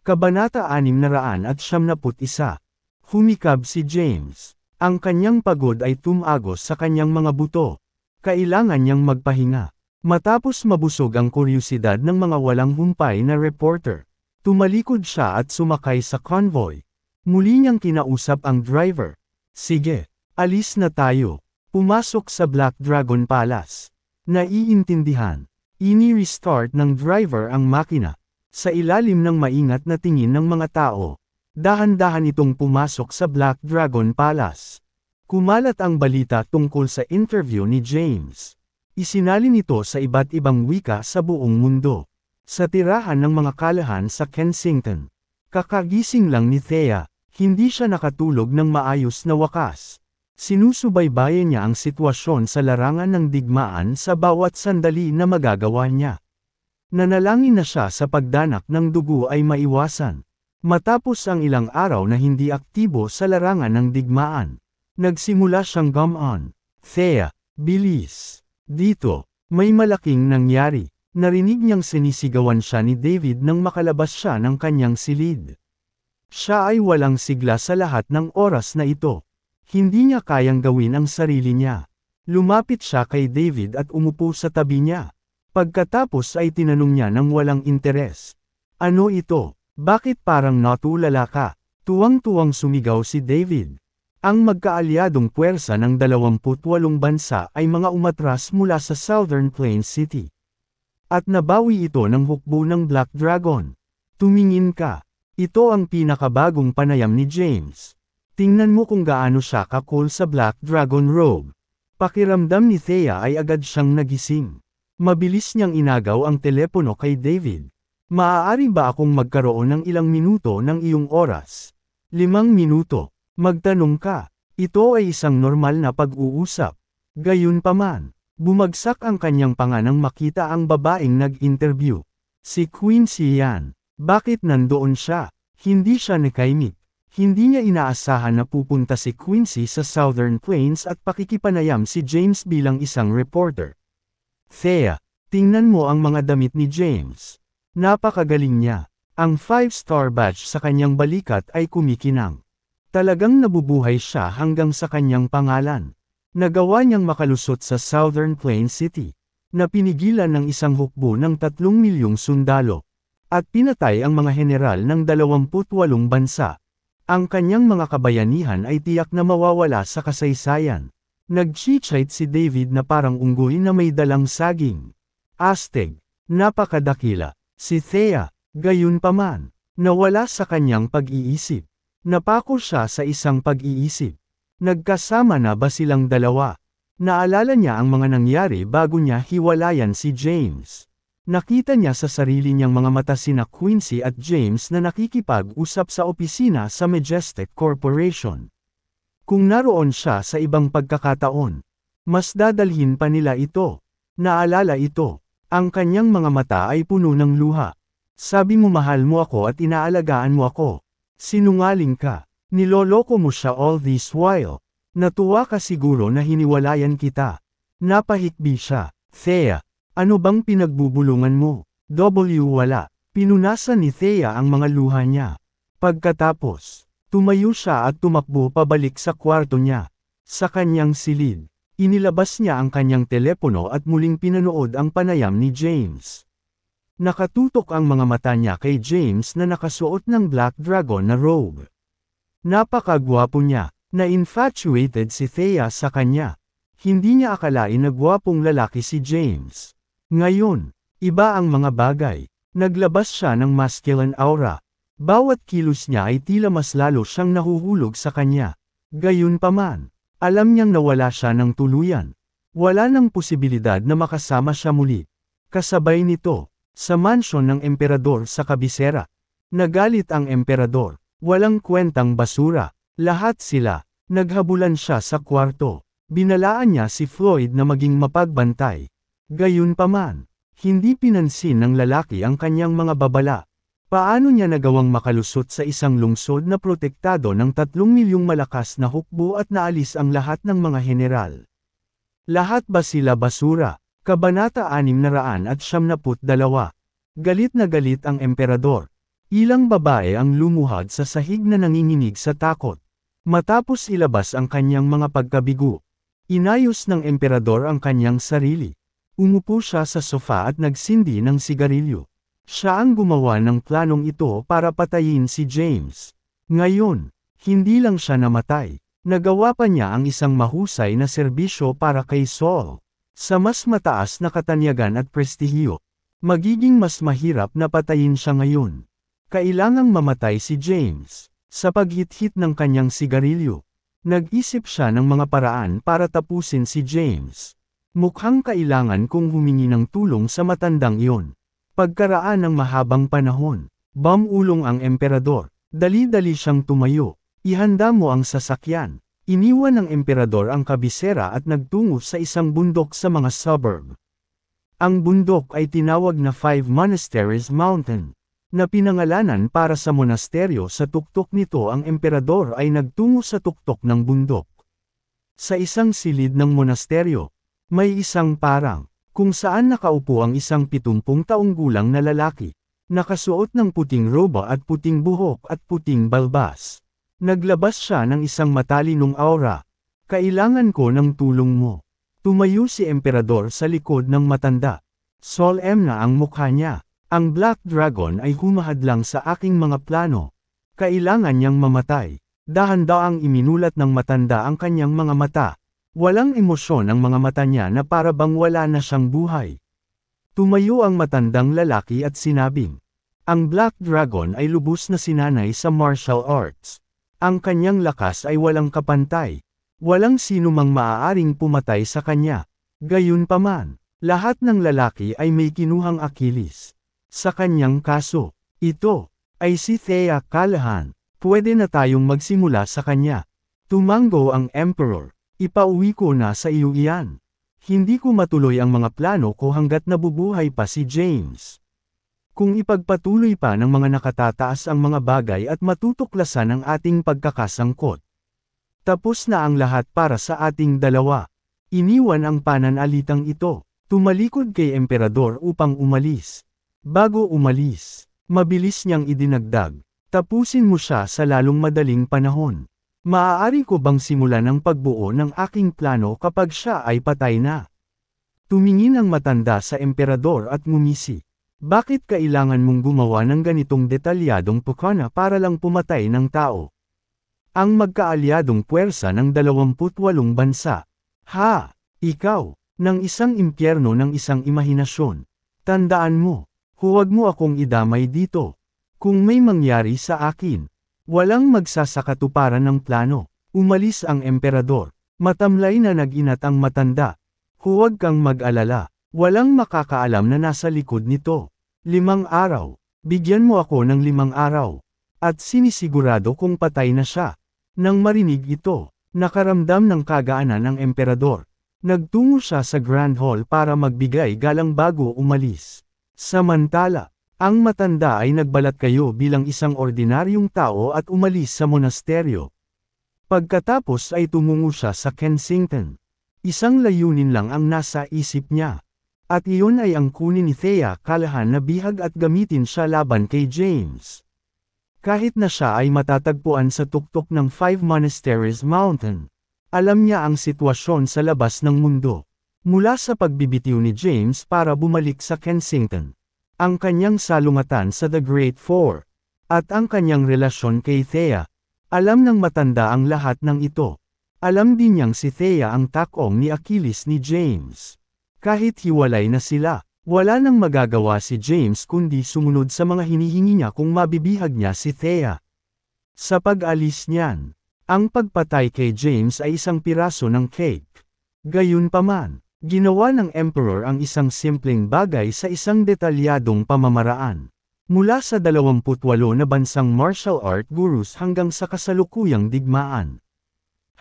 Kabanata 671. Humikab si James. Ang kanyang pagod ay tumagos sa kanyang mga buto. Kailangan niyang magpahinga. Matapos mabusog ang kuryusidad ng mga walang humpay na reporter, tumalikod siya at sumakay sa convoy. Muli niyang kinausap ang driver. Sige, alis na tayo. Pumasok sa Black Dragon Palace. Naiintindihan. Ini-restart ng driver ang makina. Sa ilalim ng maingat na tingin ng mga tao, dahan-dahan itong pumasok sa Black Dragon Palace. Kumalat ang balita tungkol sa interview ni James. Isinalin ito sa iba't ibang wika sa buong mundo. Sa tirahan ng mga kalahan sa Kensington. Kakagising lang ni Thea, hindi siya nakatulog ng maayos na wakas. Sinusubaybayan niya ang sitwasyon sa larangan ng digmaan sa bawat sandali na magagawa niya. Nanalangin na siya sa pagdanak ng dugo ay maiwasan. Matapos ang ilang araw na hindi aktibo sa larangan ng digmaan, nagsimula siyang gumon. Thea, bilis. Dito, may malaking nangyari. Narinig niyang sinisigawan siya ni David nang makalabas siya ng kanyang silid. Siya ay walang sigla sa lahat ng oras na ito. Hindi niya kayang gawin ang sarili niya. Lumapit siya kay David at umupo sa tabi niya. Pagkatapos ay tinanong niya ng walang interes. Ano ito? Bakit parang natulala ka? Tuwang-tuwang sumigaw si David. Ang magkaalyadong puwersa ng 28 bansa ay mga umatras mula sa Southern Plains City. At nabawi ito ng hukbo ng Black Dragon. Tumingin ka. Ito ang pinakabagong panayam ni James. Tingnan mo kung gaano siya ka-cool sa Black Dragon robe. Pakiramdam ni Thea ay agad siyang nagising. Mabilis niyang inagaw ang telepono kay David. Maaari ba akong magkaroon ng ilang minuto ng iyong oras? 5 minuto. Magtanong ka. Ito ay isang normal na pag-uusap. Gayunpaman, bumagsak ang kanyang panga nang makita ang babaeng nag-interview. Si Quincy yan. Bakit nandoon siya? Hindi siya nakaimik. Hindi niya inaasahan na pupunta si Quincy sa Southern Plains at pakikipanayam si James bilang isang reporter. Thea, tingnan mo ang mga damit ni James. Napakagaling niya. Ang 5-star badge sa kanyang balikat ay kumikinang. Talagang nabubuhay siya hanggang sa kanyang pangalan. Nagawa niyang makalusot sa Southern Plains City, na pinigilan ng isang hukbo ng 3 milyong sundalo, at pinatay ang mga general ng 28 bansa. Ang kanyang mga kabayanihan ay tiyak na mawawala sa kasaysayan. Nag-chit-chat si David na parang unggoy na may dalang saging. Astig, napakadakila. Si Thea, gayunpaman, nawala sa kanyang pag-iisip. Napako siya sa isang pag-iisip. Nagkasama na ba silang dalawa? Naalala niya ang mga nangyari bago niya hiwalayan si James. Nakita niya sa sarili niyang mga mata sina Quincy at James na nakikipag-usap sa opisina sa Majestic Corporation. Kung naroon siya sa ibang pagkakataon, mas dadalhin pa nila ito. Naalala ito. Ang kanyang mga mata ay puno ng luha. Sabi mo mahal mo ako at inaalagaan mo ako. Sinungaling ka. Niloloko mo siya all this while. Natuwa ka siguro na hiniwalayan kita. Napahikbi siya. Thea, ano bang pinagbubulungan mo? Wala. Pinunasan ni Thea ang mga luha niya. Pagkatapos, tumayo siya at tumakbo pabalik sa kwarto niya. Sa kanyang silid, inilabas niya ang kanyang telepono at muling pinanood ang panayam ni James. Nakatutok ang mga mata niya kay James na nakasuot ng Black Dragon na robe. Napakagwapo niya. Na-infatuated si Thea sa kanya. Hindi niya akalain na gwapong lalaki si James. Ngayon, iba ang mga bagay. Naglabas siya ng masculine aura. Bawat kilos niya ay tila mas lalo siyang nahuhulog sa kanya. Gayunpaman, alam niyang nawala siya ng tuluyan. Wala nang posibilidad na makasama siya muli. Kasabay nito, sa mansyon ng emperador sa kabisera. Nagalit ang emperador. Walang kwentang basura. Lahat sila. Naghabulan siya sa kwarto. Binalaan niya si Floyd na maging mapagbantay. Gayunpaman, hindi pinansin ng lalaki ang kanyang mga babala. Paano niya nagawang makalusot sa isang lungsod na protektado ng 3 milyong malakas na hukbo at naalis ang lahat ng mga general? Lahat ba sila basura? Kabanata 672. Galit na galit ang emperador. Ilang babae ang lumuhad sa sahig na nanginginig sa takot. Matapos ilabas ang kanyang mga pagkabigo, inayos ng emperador ang kanyang sarili. Umupo siya sa sofa at nagsindi ng sigarilyo. Siya ang gumawa ng planong ito para patayin si James. Ngayon, hindi lang siya namatay. Nagawa pa niya ang isang mahusay na serbisyo para kay Saul. Sa mas mataas na katanyagan at prestihiyo, magiging mas mahirap na patayin siya ngayon. Kailangang mamatay si James. Sa paghit-hit ng kanyang sigarilyo, nag-isip siya ng mga paraan para tapusin si James. Mukhang kailangan kong humingi ng tulong sa matandang iyon. Pagkaraan ng mahabang panahon, bumulong ang emperador. Dali-dali siyang tumayo. Ihanda mo ang sasakyan. Iniwan ng emperador ang kabisera at nagtungo sa isang bundok sa mga suburb. Ang bundok ay tinawag na Five Monasteries Mountain, na pinangalanan para sa monasteryo. Sa tuktok nito ang emperador ay nagtungo sa tuktok ng bundok. Sa isang silid ng monasteryo, may isang parang, kung saan nakaupo ang isang 70 taong gulang na lalaki, nakasuot ng puting roba at puting buhok at puting balbas. Naglabas siya ng isang matalinong aura. Kailangan ko ng tulong mo. Tumayo si emperador sa likod ng matanda. Solemn na ang mukha niya. Ang Black Dragon ay humahadlang sa aking mga plano. Kailangan niyang mamatay. Dahan-daang iminulat ng matanda ang kanyang mga mata. Walang emosyon ang mga mata niya na para bang wala na siyang buhay. Tumayo ang matandang lalaki at sinabing, ang Black Dragon ay lubos na sinanay sa martial arts. Ang kanyang lakas ay walang kapantay. Walang sino mang maaaring pumatay sa kanya. Gayunpaman, lahat ng lalaki ay may kinuhang Akilis. Sa kanyang kaso, ito ay si Thea Callahan. Pwede na tayong magsimula sa kanya. Tumango ang Emperor. Ipauwi ko na sa iyo iyan. Hindi ko matuloy ang mga plano ko hanggat nabubuhay pa si James. Kung ipagpatuloy pa ng mga nakatataas ang mga bagay at matutuklasan ang ating pagkakasangkot. Tapos na ang lahat para sa ating dalawa. Iniwan ang pananalitang ito. Tumalikod kay emperador upang umalis. Bago umalis, mabilis niyang idinagdag. Tapusin mo siya sa lalong madaling panahon. Maaari ko bang simulan ang pagbuo ng aking plano kapag siya ay patay na? Tumingin ang matanda sa emperador at ngumisi. Bakit kailangan mong gumawa ng ganitong detalyadong pukana para lang pumatay ng tao? Ang magkaalyadong puwersa ng 28 bansa. Ha! Ikaw, ng isang impyerno ng isang imahinasyon. Tandaan mo, huwag mo akong idamay dito. Kung may mangyari sa akin, walang magsasakatuparan ng plano. Umalis ang emperador. Matamlay na nag-inat ang matanda. Huwag kang mag-alala. Walang makakaalam na nasa likod nito. 5 araw. Bigyan mo ako ng 5 araw. At sinisigurado kung patay na siya. Nang marinig ito, nakaramdam ng kagaanan ang emperador. Nagtungo siya sa Grand Hall para magbigay galang bago umalis. Samantala, ang matanda ay nagbalat kayo bilang isang ordinaryong tao at umalis sa monasteryo. Pagkatapos ay tumungo siya sa Kensington. Isang layunin lang ang nasa isip niya. At iyon ay ang kunin ni Thea Callahan na bihag at gamitin siya laban kay James. Kahit na siya ay matatagpuan sa tuktok ng Five Monasteries Mountain, alam niya ang sitwasyon sa labas ng mundo. Mula sa pagbibitiw ni James para bumalik sa Kensington, ang kanyang salungatan sa The Great Four, at ang kanyang relasyon kay Thea. Alam ng matanda ang lahat ng ito. Alam din niyang si Thea ang takong ni Achilles ni James. Kahit hiwalay na sila, wala nang magagawa si James kundi sumunod sa mga hinihingi niya kung mabibihag niya si Thea. Sa pag-alis niyan, ang pagpatay kay James ay isang piraso ng cake. Gayunpaman, ginawa ng Emperor ang isang simpleng bagay sa isang detalyadong pamamaraan. Mula sa 28 na bansang martial art gurus hanggang sa kasalukuyang digmaan.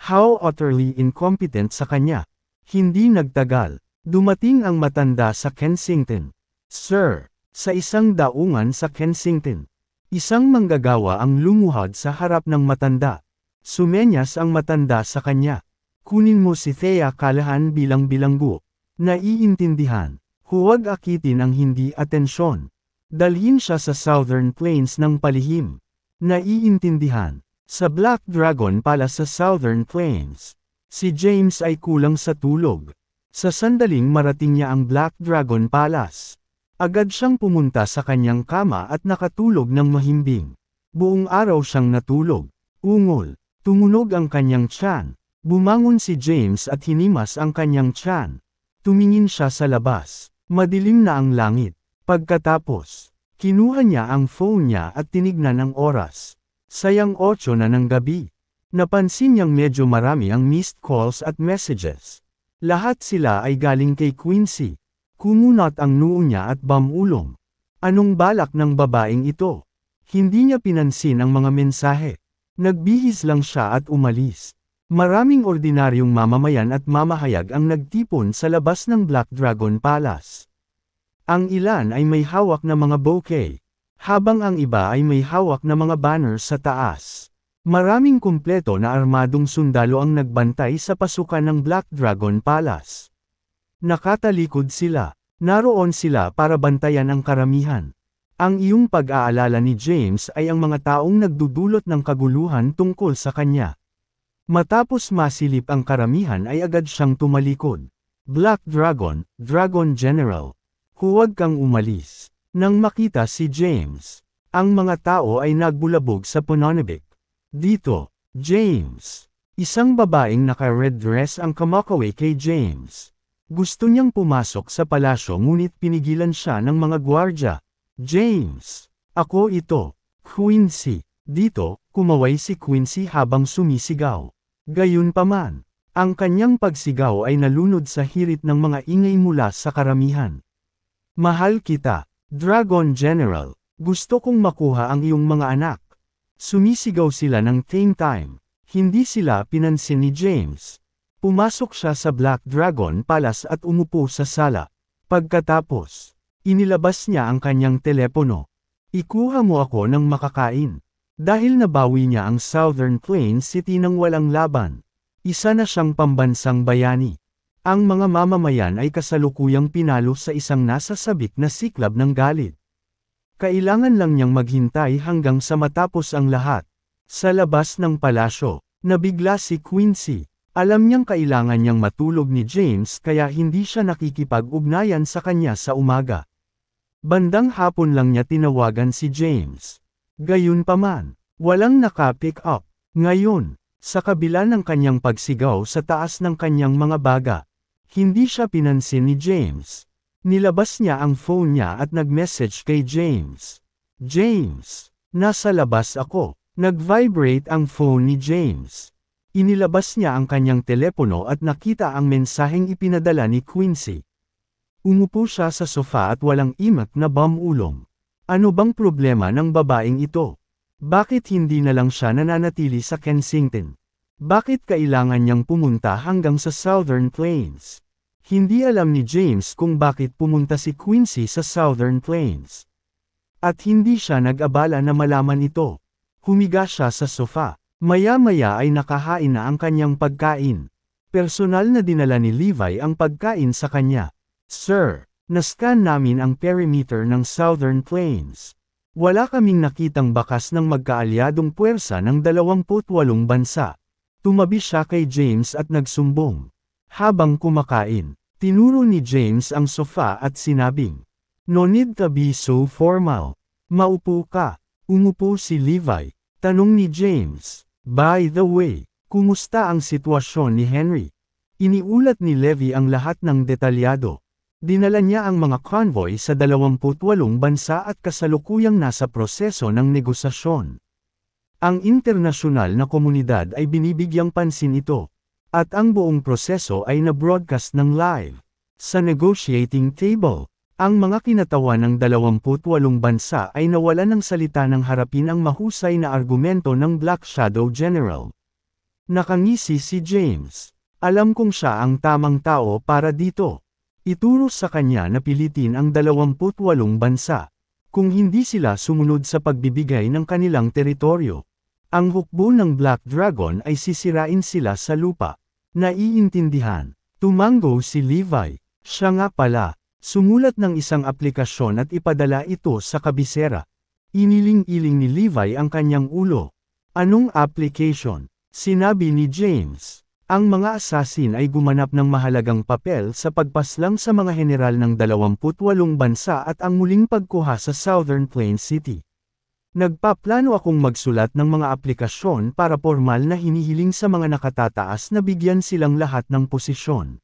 How utterly incompetent sa kanya. Hindi nagtagal. Dumating ang matanda sa Kensington. Sir, sa isang daungan sa Kensington, isang manggagawa ang lumuhad sa harap ng matanda. Sumenyas ang matanda sa kanya. Kunin mo si Thea Callahan bilang bilanggo. Naiintindihan. Huwag akitin ang hindi atensyon. Dalhin siya sa Southern Plains ng palihim. Naiintindihan. Sa Black Dragon Palace sa Southern Plains, si James ay kulang sa tulog. Sa sandaling marating niya ang Black Dragon Palace, agad siyang pumunta sa kanyang kama at nakatulog ng mahimbing. Buong araw siyang natulog. Ungol. Tumunog ang kanyang tiyan. Bumangon si James at hinimas ang kanyang tiyan. Tumingin siya sa labas. Madilim na ang langit. Pagkatapos, kinuha niya ang phone niya at tinignan ang oras. Sayang 8 na ng gabi. Napansin niyang medyo marami ang missed calls at messages. Lahat sila ay galing kay Quincy. Kumunat ang noo niya at bamulong. Anong balak ng babaeng ito? Hindi niya pinansin ang mga mensahe. Nagbihis lang siya at umalis. Maraming ordinaryong mamamayan at mamahayag ang nagtipon sa labas ng Black Dragon Palace. Ang ilan ay may hawak na mga bouquet, habang ang iba ay may hawak na mga banner sa taas. Maraming kumpleto na armadong sundalo ang nagbantay sa pasukan ng Black Dragon Palace. Nakatalikod sila. Naroon sila para bantayan ang karamihan. Ang iyong pag-aalala ni James ay ang mga taong nagdudulot ng kaguluhan tungkol sa kanya. Matapos masilip ang karamihan ay agad siyang tumalikod. Black Dragon, Dragon General. Huwag kang umalis. Nang makita si James, ang mga tao ay nagbulabog sa pananabik. Dito, James. Isang babaeng naka-red dress ang kumakaway kay James. Gusto niyang pumasok sa palasyo ngunit pinigilan siya ng mga gwardya. James. Ako ito. Quincy. Dito, kumaway si Quincy habang sumisigaw. Gayunpaman, ang kanyang pagsigaw ay nalunod sa hirit ng mga ingay mula sa karamihan. Mahal kita. Dragon General, gusto kong makuha ang iyong mga anak. Sumisigaw sila ng same time. Hindi sila pinansin ni James. Pumasok siya sa Black Dragon Palace at umupo sa sala. Pagkatapos, inilabas niya ang kanyang telepono. Ikuha mo ako ng makakain. Dahil nabawi niya ang Southern Plains City nang walang laban. Isa na siyang pambansang bayani. Ang mga mamamayan ay kasalukuyang pinalo sa isang nasasabik na siklab ng galit. Kailangan lang niyang maghintay hanggang sa matapos ang lahat. Sa labas ng palasyo, nabigla si Quincy. Alam niyang kailangan niyang matulog ni James kaya hindi siya nakikipag-ugnayan sa kanya sa umaga. Bandang hapon lang niya tinawagan si James. Gayunpaman, walang naka-pick up. Ngayon, sa kabila ng kanyang pagsigaw sa taas ng kanyang mga baga, hindi siya pinansin ni James. Nilabas niya ang phone niya at nag-message kay James. James, nasa labas ako. Nag-vibrate ang phone ni James. Inilabas niya ang kanyang telepono at nakita ang mensaheng ipinadala ni Quincy. Umupo siya sa sofa at walang imak na bamulong. Ano bang problema ng babaeng ito? Bakit hindi na lang siya nananatili sa Kensington? Bakit kailangan niyang pumunta hanggang sa Southern Plains? Hindi alam ni James kung bakit pumunta si Quincy sa Southern Plains. At hindi siya nag-abala na malaman ito. Humiga siya sa sofa. Maya-maya ay nakahain na ang kanyang pagkain. Personal na dinala ni Levi ang pagkain sa kanya. Sir, nascan namin ang perimeter ng Southern Plains. Wala kaming nakitang bakas ng magkaalyadong puwersa ng 28 bansa. Tumabi siya kay James at nagsumbong. Habang kumakain, tinuro ni James ang sofa at sinabing, "No need to be so formal. Maupo ka." Umupo si Levi. Tanong ni James, "By the way, kumusta ang sitwasyon ni Henry?" Iniulat ni Levi ang lahat ng detalyado. Dinala niya ang mga convoy sa 28 bansa at kasalukuyang nasa proseso ng negosasyon. Ang internasyonal na komunidad ay binibigyang pansin ito. At ang buong proseso ay na-broadcast ng live. Sa negotiating table, ang mga kinatawan ng 28 bansa ay nawalan ng salita nang harapin ang mahusay na argumento ng Black Shadow General. Nakangisi si James. Alam kong siya ang tamang tao para dito. Ituro sa kanya na pilitin ang 28 bansa. Kung hindi sila sumunod sa pagbibigay ng kanilang teritoryo, ang hukbo ng Black Dragon ay sisirain sila sa lupa. Naiintindihan. Tumango si Levi. Siya nga pala. Sumulat ng isang aplikasyon at ipadala ito sa kabisera. Iniling-iling ni Levi ang kanyang ulo. Anong application? Sinabi ni James. Ang mga asasin ay gumanap ng mahalagang papel sa pagpaslang sa mga general ng 28 bansa at ang muling pagkuha sa Southern Plains City. Nagpaplano akong magsulat ng mga aplikasyon para formal na hinihiling sa mga nakatataas na bigyan silang lahat ng posisyon.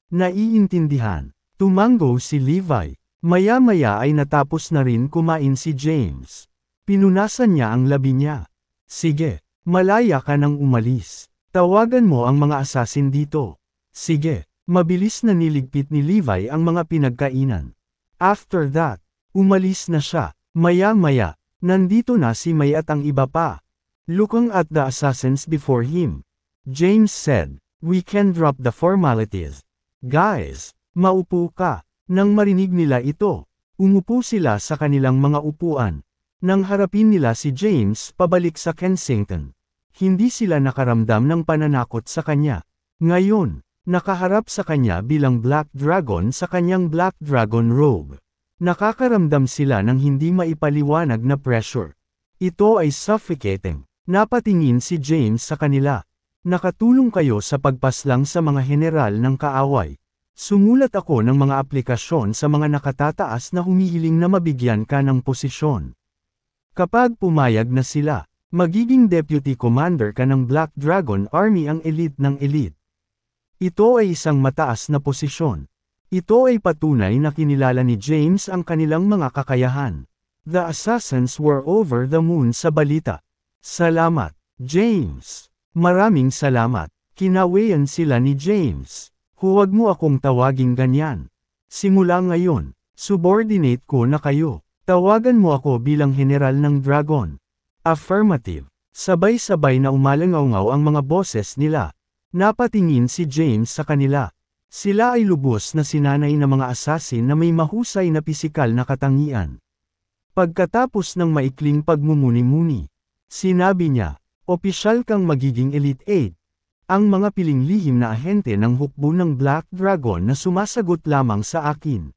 Naiintindihan. Tumango si Levi. Maya-maya ay natapos na rin kumain si James. Pinunasan niya ang labi niya. Sige, malaya ka nang umalis. Tawagan mo ang mga asasin dito. Sige, mabilis na niligpit ni Levi ang mga pinagkainan. After that, umalis na siya. Maya-maya, nandito na si May at ang iba pa. Looking at the assassins before him, James said, "We can drop the formalities. Guys, maupo ka." Nang marinig nila ito, umupo sila sa kanilang mga upuan. Nang harapin nila si James pabalik sa Kensington. Hindi sila nakaramdam ng pananakot sa kanya. Ngayon, nakaharap sa kanya bilang Black Dragon sa kanyang Black Dragon robe. Nakakaramdam sila ng hindi maipaliwanag na pressure. Ito ay suffocating. Napatingin si James sa kanila. Nakatulong kayo sa pagpaslang sa mga general ng kaaway. Sumulat ako ng mga aplikasyon sa mga nakatataas na humihiling na mabigyan ka ng posisyon. Kapag pumayag na sila, magiging Deputy Commander ka ng Black Dragon Army, ang elite ng elite. Ito ay isang mataas na posisyon. Ito ay patunay na kinilala ni James ang kanilang mga kakayahan. The assassins were over the moon sa balita. Salamat, James. Maraming salamat. Kinawayan sila ni James. Huwag mo akong tawaging ganyan. Simula ngayon, subordinate ko na kayo. Tawagan mo ako bilang general ng Dragon. Affirmative. Sabay-sabay na umalangaw ang mga boses nila. Napatingin si James sa kanila. Sila ay lubos na sinanay na mga assassin na may mahusay na pisikal na katangian. Pagkatapos ng maikling pagmumuni-muni, sinabi niya, "Opisyal kang magiging Elite 8. Ang mga piling lihim na ahente ng hukbo ng Black Dragon na sumasagot lamang sa akin.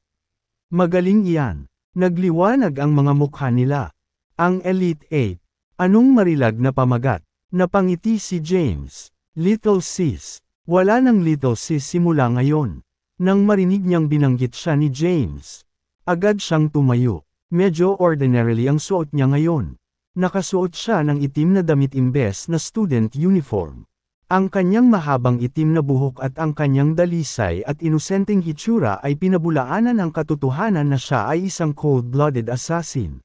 Magaling iyan." Nagliwanag ang mga mukha nila. Ang Elite 8. Anong marilag na pamagat? Napangiti si James. Little sis. Wala ng little sis simula ngayon. Nang marinig niyang binanggit siya ni James, agad siyang tumayo. Medyo ordinarily ang suot niya ngayon. Nakasuot siya ng itim na damit imbes na student uniform. Ang kanyang mahabang itim na buhok at ang kanyang dalisay at inosenteng hitsura ay pinabulaanan ang katotohanan na siya ay isang cold-blooded assassin.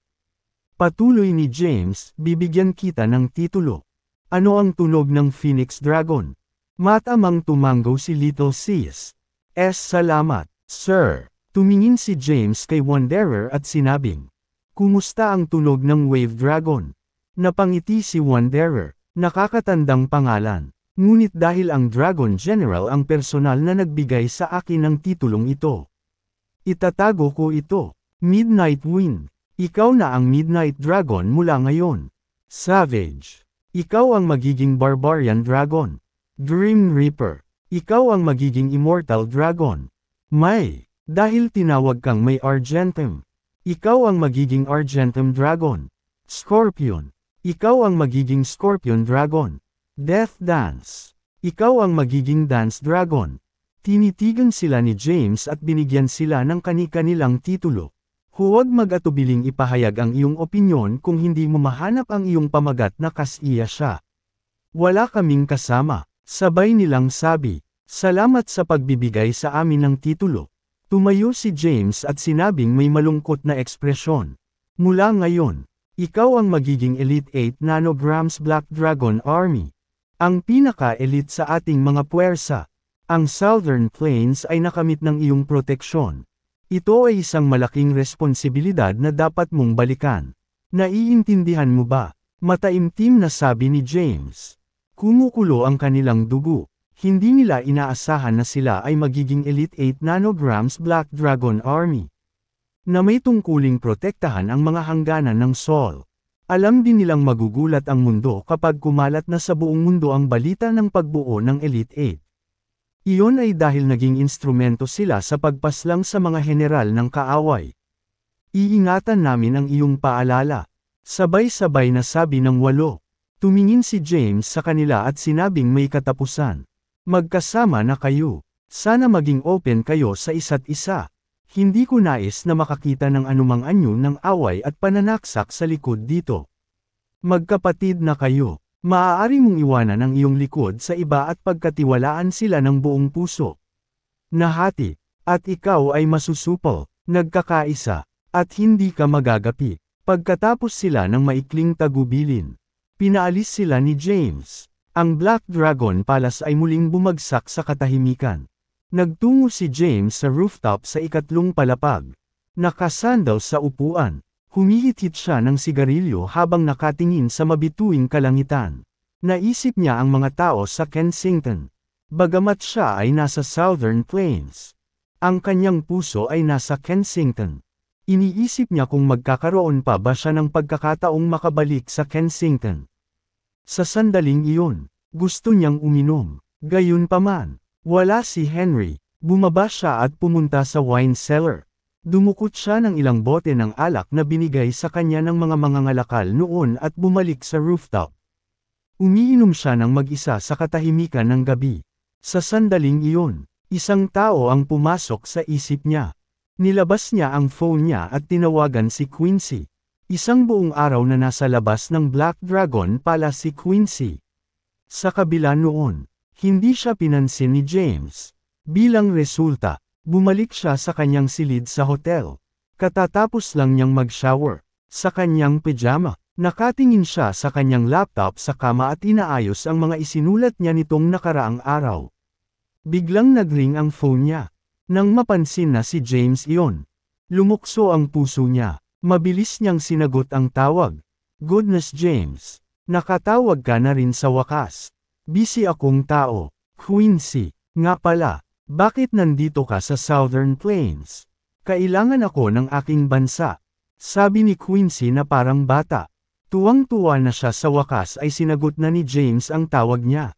Patuloy ni James, "Bibigyan kita ng titulo. Ano ang tunog ng Phoenix Dragon?" Matamang tumango si Little Sis. Salamat, sir." Tumingin si James kay Wanderer at sinabing, "Kumusta ang tunog ng Wave Dragon?" Napangiti si Wanderer. Nakakatandang pangalan. Ngunit dahil ang Dragon General ang personal na nagbigay sa akin ng titulong ito, itatago ko ito. Midnight Wind. Ikaw na ang Midnight Dragon mula ngayon. Savage. Ikaw ang magiging Barbarian Dragon. Grim Reaper. Ikaw ang magiging Immortal Dragon. May. Dahil tinawag kang May Argentum. Ikaw ang magiging Argentum Dragon. Scorpion. Ikaw ang magiging Scorpion Dragon. Death Dance. Ikaw ang magiging Dance Dragon. Tinitigan sila ni James at binigyan sila ng kani-kanilang titulo. Huwag mag-atubiling ipahayag ang iyong opinyon kung hindi mo mahanap ang iyong pamagat na kasiya siya. Wala kaming kasama. Sabay nilang sabi, "Salamat sa pagbibigay sa amin ng titulo." Tumayo si James at sinabing may malungkot na ekspresyon. "Mula ngayon, ikaw ang magiging Elite 8 Nanograms Black Dragon Army. Ang pinaka-elite sa ating mga puwersa. Ang Southern Plains ay nakamit ng iyong proteksyon. Ito ay isang malaking responsibilidad na dapat mong balikan. Naiintindihan mo ba?" Mataimtim na sabi ni James. Kumukulo ang kanilang dugo. Hindi nila inaasahan na sila ay magiging Elite 8 Nanograms Black Dragon Army. Na may tungkuling protektahan ang mga hangganan ng Sol. Alam din nilang magugulat ang mundo kapag kumalat na sa buong mundo ang balita ng pagbuo ng Elite 8. Iyon ay dahil naging instrumento sila sa pagpaslang sa mga general ng kaaway. Iingatan namin ang iyong paalala. Sabay-sabay na sabi ng 8. Tumingin si James sa kanila at sinabing may katapusan. Magkasama na kayo. Sana maging open kayo sa isa't isa. Hindi ko nais na makakita ng anumang anyo ng away at pananaksak sa likod dito. Magkapatid na kayo. Maaari mong iwanan ang iyong likod sa iba at pagkatiwalaan sila ng buong puso. Nahati, at ikaw ay masusupol, nagkakaisa, at hindi ka magagapi. Pagkatapos sila ng maikling tagubilin, pinaalis sila ni James. Ang Black Dragon Palace ay muling bumagsak sa katahimikan. Nagtungo si James sa rooftop sa ikatlong palapag. Nakasandal sa upuan. Humihit-hit siya ng sigarilyo habang nakatingin sa mabituing kalangitan. Naisip niya ang mga tao sa Kensington. Bagamat siya ay nasa Southern Plains, ang kanyang puso ay nasa Kensington. Iniisip niya kung magkakaroon pa ba siya ng pagkakataong makabalik sa Kensington. Sa sandaling iyon, gusto niyang uminom. Gayunpaman, wala si Henry. Bumaba siya at pumunta sa wine cellar. Dumukot siya ng ilang bote ng alak na binigay sa kanya ng mga mangangalakal noon at bumalik sa rooftop. Umiinom siya ng mag-isa sa katahimikan ng gabi. Sa sandaling iyon, isang tao ang pumasok sa isip niya. Nilabas niya ang phone niya at tinawagan si Quincy. Isang buong araw na nasa labas ng Black Dragon pala si Quincy. Sa kabila noon, hindi siya pinansin ni James. Bilang resulta, bumalik siya sa kanyang silid sa hotel. Katatapos lang niyang mag-shower. Sa kanyang pajama, nakatingin siya sa kanyang laptop sa kama at inaayos ang mga isinulat niya nitong nakaraang araw. Biglang nagring ang phone niya. Nang mapansin na si James iyon, lumukso ang puso niya. Mabilis niyang sinagot ang tawag. Goodness James, nakatawag ka na rin sa wakas. Busy akong tao. Quincy, nga pala. Bakit nandito ka sa Southern Plains? Kailangan ako ng aking bansa. Sabi ni Quincy na parang bata. Tuwang-tuwa na siya sa wakas ay sinagot na ni James ang tawag niya.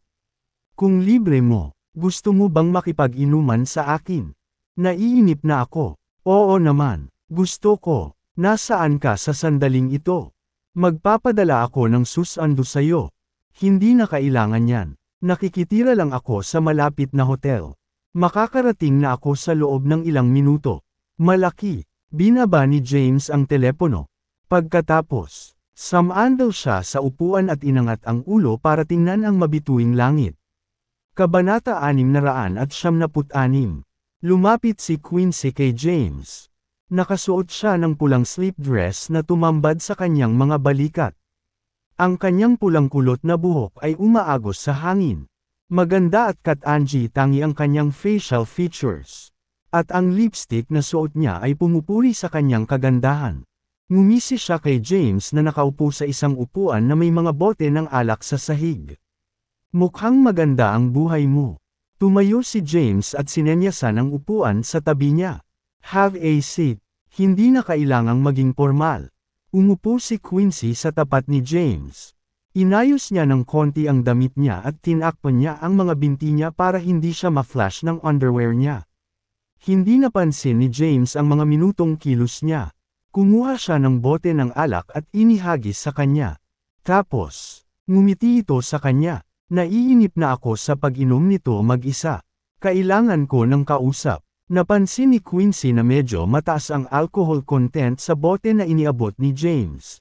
Kung libre mo, gusto mo bang makipag-inuman sa akin? Naiinip na ako. Oo naman, gusto ko. Nasaan ka sa sandaling ito? Magpapadala ako ng susando sa'yo. Hindi na kailangan yan. Nakikitira lang ako sa malapit na hotel. Makakarating na ako sa loob ng ilang minuto. Malaki. Binaba ni James ang telepono. Pagkatapos, sumandal siya sa upuan at inangat ang ulo para tingnan ang mabituing langit. Kabanata 696. Lumapit si Quincy kay James. Nakasuot siya ng pulang sleep dress na tumambad sa kanyang mga balikat. Ang kanyang pulang kulot na buhok ay umaagos sa hangin. Maganda at katangi-tangi ang kanyang facial features. At ang lipstick na suot niya ay pumupuri sa kanyang kagandahan. Ngumisi siya kay James na nakaupo sa isang upuan na may mga bote ng alak sa sahig. Mukhang maganda ang buhay mo. Tumayo si James at sinenyasan ang upuan sa tabi niya. Have a seat. Hindi na kailangang maging formal. Umupo si Quincy sa tapat ni James. Inayos niya ng konti ang damit niya at tinakpan niya ang mga binti niya para hindi siya ma-flash ng underwear niya. Hindi napansin ni James ang mga minutong kilos niya. Kumuha siya ng bote ng alak at inihagis sa kanya. Tapos, ngumiti ito sa kanya. Naiinip na ako sa pag-inom nito mag-isa. Kailangan ko ng kausap. Napansin ni Quincy na medyo mataas ang alcohol content sa bote na iniabot ni James.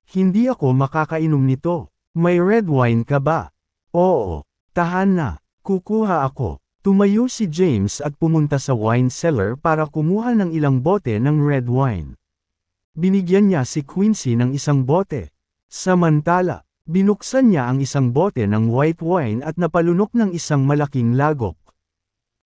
Hindi ako makakainom nito. May red wine ka ba? Oo. Tahan na. Kukuha ako. Tumayo si James at pumunta sa wine cellar para kumuha ng ilang bote ng red wine. Binigyan niya si Quincy ng isang bote. Samantala, binuksan niya ang isang bote ng white wine at napalunok ng isang malaking lagok.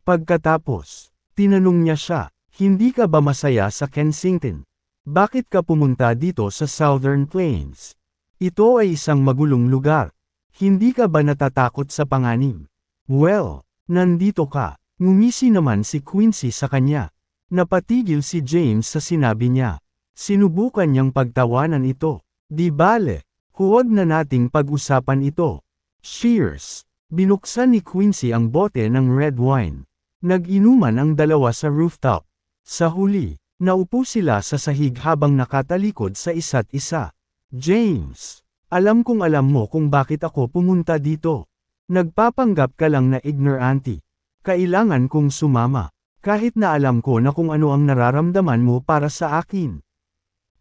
Pagkatapos, tinanong niya siya, hindi ka ba masaya sa Kensington? Bakit ka pumunta dito sa Southern Plains? Ito ay isang magulong lugar. Hindi ka ba natatakot sa panganib? Well, nandito ka. Ngumisi naman si Quincy sa kanya. Napatigil si James sa sinabi niya. Sinubukan niyang pagtawanan ito. Di bale, huwag na nating pag-usapan ito. Cheers! Binuksan ni Quincy ang bote ng red wine. Nag-inuman ang dalawa sa rooftop. Sa huli, naupo sila sa sahig habang nakatalikod sa isa't isa. James, alam kong alam mo kung bakit ako pumunta dito. Nagpapanggap ka lang na ignorante. Kailangan kong sumama, kahit na alam ko na kung ano ang nararamdaman mo para sa akin.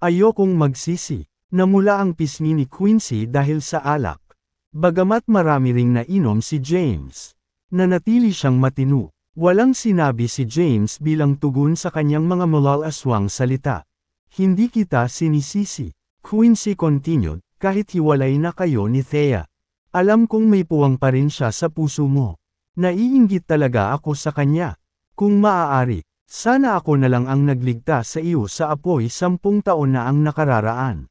Ayokong magsisi. Namula ang pisngi ni Quincy dahil sa alak. Bagamat marami ring nainom si James, nanatili siyang matino. Walang sinabi si James bilang tugon sa kanyang mga malalaswang salita. Hindi kita sinisisi, Quincy continued, kahit hiwalay na kayo ni Thea. Alam kong may puwang pa rin siya sa puso mo. Naiinggit talaga ako sa kanya. Kung maaari, sana ako na lang ang nagligtas sa iyo sa apoy 10 taon na ang nakararaan.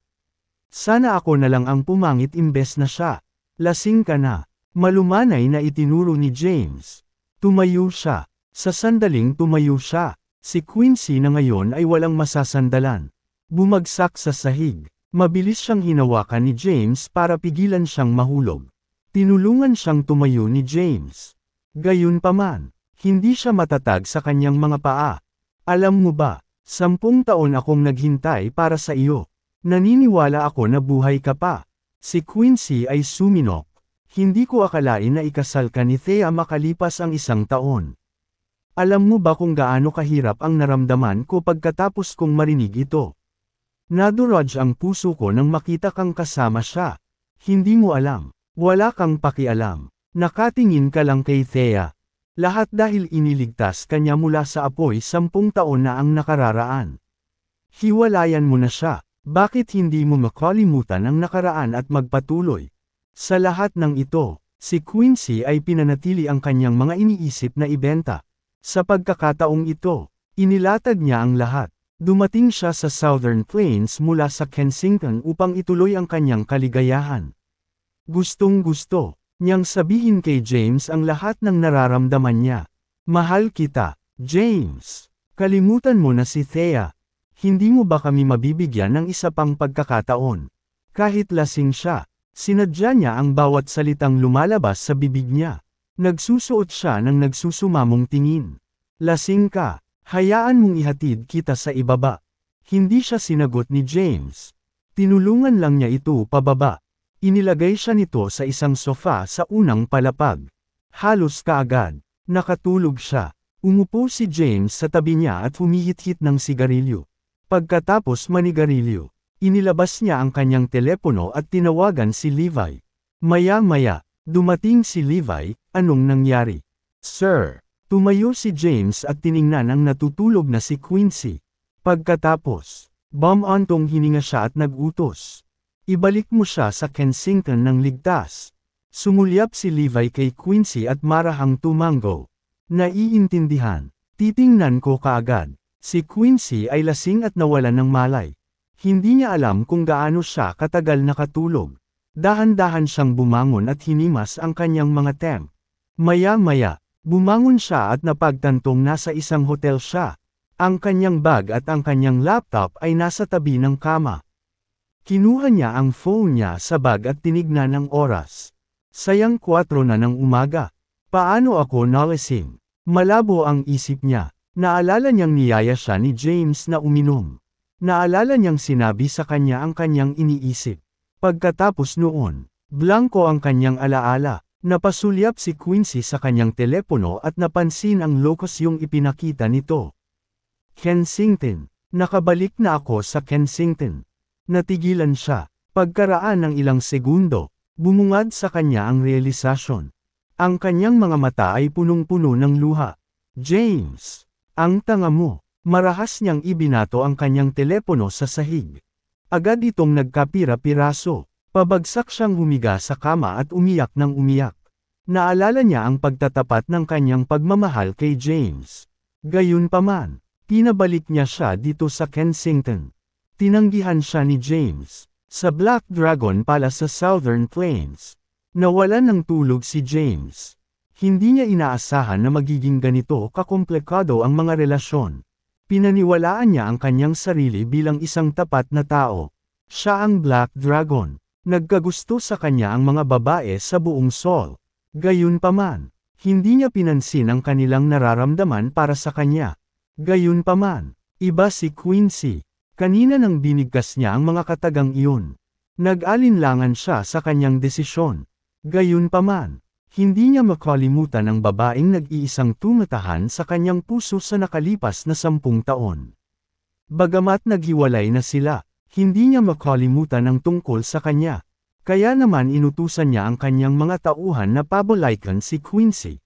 Sana ako na lang ang pumangit imbes na siya. Lasing ka na. Malumanay na itinuro ni James. Tumayo siya. Sa sandaling tumayo siya. Si Quincy na ngayon ay walang masasandalan. Bumagsak sa sahig. Mabilis siyang hinawakan ni James para pigilan siyang mahulog. Tinulungan siyang tumayo ni James. Gayunpaman, hindi siya matatag sa kanyang mga paa. Alam mo ba, 10 taon akong naghintay para sa iyo. Naniniwala ako na buhay ka pa. Si Quincy ay suminok. Hindi ko akalain na ikasal ka ni Thea makalipas ang 1 taon. Alam mo ba kung gaano kahirap ang naramdaman ko pagkatapos kong marinig ito? Nadurog ang puso ko nang makita kang kasama siya. Hindi mo alam. Wala kang pakialam. Nakatingin ka lang kay Thea. Lahat dahil iniligtas kanya mula sa apoy 10 taon na ang nakararaan. Hiwalayan mo na siya. Bakit hindi mo makalimutan ang nakaraan at magpatuloy? Sa lahat ng ito, si Quincy ay pinanatili ang kanyang mga iniisip na ibenta. Sa pagkakataong ito, inilatag niya ang lahat. Dumating siya sa Southern Plains mula sa Kensington upang ituloy ang kanyang kaligayahan. Gustong-gusto niyang sabihin kay James ang lahat ng nararamdaman niya. Mahal kita, James. Kalimutan mo na si Thea. Hindi mo ba kami mabibigyan ng isa pang pagkakataon? Kahit lasing siya, sinadya niya ang bawat salitang lumalabas sa bibig niya. Nagsusuot siya ng nagsusumamong tingin. Lasing ka, hayaan mong ihatid kita sa ibaba. Hindi siya sinagot ni James. Tinulungan lang niya ito pababa. Inilagay siya nito sa isang sofa sa unang palapag. Halos kaagad, nakatulog siya. Umupo si James sa tabi niya at humihit-hit ng sigarilyo. Pagkatapos manigarilyo, inilabas niya ang kanyang telepono at tinawagan si Levi. Maya-maya, dumating si Levi. Anong nangyari? Sir, tumayo si James at tiningnan ang natutulog na si Quincy. Pagkatapos, bumantong hininga siya at nagutos. Ibalik mo siya sa Kensington ng ligtas. Sumulyap si Levi kay Quincy at marahang tumango. Naiintindihan. Titingnan ko kaagad. Si Quincy ay lasing at nawalan ng malay. Hindi niya alam kung gaano siya katagal nakatulog. Dahan-dahan siyang bumangon at hinimas ang kanyang mga temp. Maya-maya, bumangon siya at napagtantong nasa isang hotel siya. Ang kanyang bag at ang kanyang laptop ay nasa tabi ng kama. Kinuha niya ang phone niya sa bag at tinignan ang oras. Sayang 4 na ng umaga. Paano ako nalasing? Malabo ang isip niya. Naalala niyang niyaya siya ni James na uminom. Naalala niyang sinabi sa kanya ang kanyang iniisip. Pagkatapos noon, blanko ang kanyang alaala. Napasulyap si Quincy sa kanyang telepono at napansin ang locus yung ipinakita nito. Kensington. Nakabalik na ako sa Kensington. Natigilan siya. Pagkaraan ng ilang segundo, bumungad sa kanya ang realisasyon. Ang kanyang mga mata ay punong-puno ng luha. James! Ang tanga mo! Marahas niyang ibinato ang kanyang telepono sa sahig. Agad itong nagkapira-piraso. Pabagsak siyang humiga sa kama at umiyak ng umiyak. Naalala niya ang pagtatapat ng kanyang pagmamahal kay James. Gayunpaman, pinabalik niya siya dito sa Kensington. Tinanggihan siya ni James. Sa Black Dragon pala sa Southern Plains. Nawalan ng tulog si James. Hindi niya inaasahan na magiging ganito kakomplikado ang mga relasyon. Pinaniwalaan niya ang kanyang sarili bilang isang tapat na tao. Siya ang Black Dragon. Nagkagusto sa kanya ang mga babae sa buong Seoul. Gayunpaman, hindi niya pinansin ang kanilang nararamdaman para sa kanya. Gayunpaman, iba si Quincy. Kanina nang binigkas niya ang mga katagang iyon. Nag-alinlangan siya sa kanyang desisyon. Gayunpaman, hindi niya makalimutan ang babaeng nag-iisang tumatahan sa kanyang puso sa nakalipas na 10 taon. Bagamat naghiwalay na sila, hindi niya makalimutan ang tungkol sa kanya. Kaya naman inutusan niya ang kanyang mga tauhan na pabalikan si Quincy.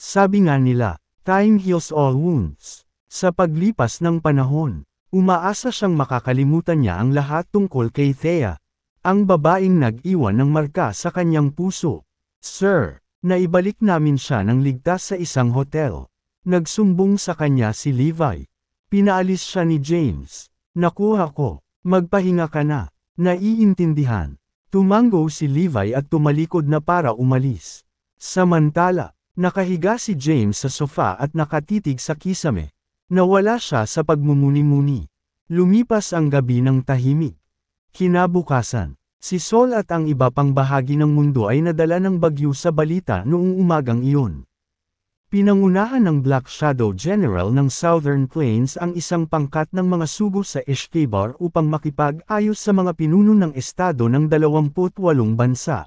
Sabi nga nila, time heals all wounds. Sa paglipas ng panahon, umaasa siyang makakalimutan niya ang lahat tungkol kay Thea, ang babaeng nag-iwan ng marka sa kanyang puso. Sir, naibalik namin siya ng ligtas sa isang hotel. Nagsumbong sa kanya si Levi. Pinaalis siya ni James. Nakuha ko, magpahinga ka na. Naiintindihan. Tumango si Levi at tumalikod na para umalis. Samantala, nakahiga si James sa sofa at nakatitig sa kisame. Nawala siya sa pagmumuni-muni. Lumipas ang gabi ng tahimik. Kinabukasan, si Saul at ang iba pang bahagi ng mundo ay nadala ng bagyo sa balita noong umagang iyon. Pinangunahan ng Black Shadow General ng Southern Plains ang isang pangkat ng mga sugo sa Escobar upang makipag-ayos sa mga pinuno ng estado ng 28 bansa.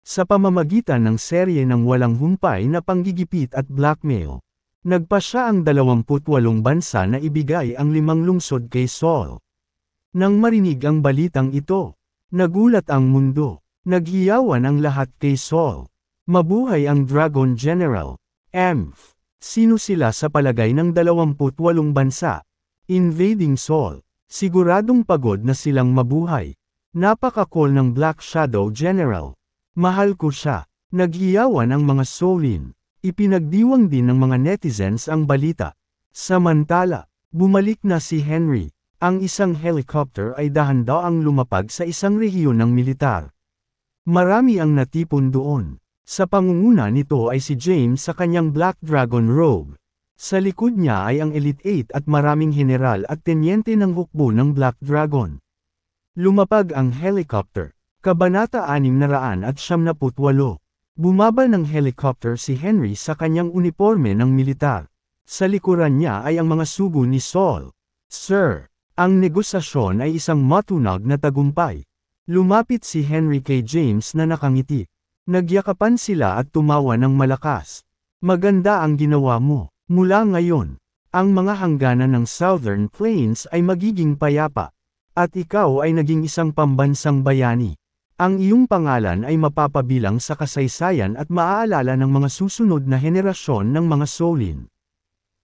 Sa pamamagitan ng serye ng walang humpay na panggigipit at blackmail, nagpasya ang 28 bansa na ibigay ang 5 lungsod kay Saul. Nang marinig ang balitang ito, nagulat ang mundo. Naghiyawan ang lahat kay Saul. Mabuhay ang Dragon General. Sino sila sa palagay ng 28 bansa? Invading Saul. Siguradong pagod na silang mabuhay. Napaka-cool ng Black Shadow General. Mahal ko siya. Naghiyawan ang mga Soulin. Ipinagdiwang din ng mga netizens ang balita. Samantala, bumalik na si Henry. Ang isang helicopter ay dahan-daang lumapag sa isang rehiyon ng militar. Marami ang natipon doon. Sa pangunguna nito ay si James sa kanyang Black Dragon robe. Sa likod niya ay ang Elite 8 at maraming general at tenyente ng hukbo ng Black Dragon. Lumapag ang helicopter. Kabanata 678. Bumaba ng helicopter si Henry sa kanyang uniforme ng militar. Sa likuran niya ay ang mga sugo ni Saul. Sir, ang negosasyon ay isang matunag na tagumpay. Lumapit si Henry kay James na nakangiti. Nagyakapan sila at tumawa ng malakas. Maganda ang ginawa mo. Mula ngayon, ang mga hangganan ng Southern Plains ay magiging payapa. At ikaw ay naging isang pambansang bayani. Ang iyong pangalan ay mapapabilang sa kasaysayan at maaalala ng mga susunod na henerasyon ng mga Soulin.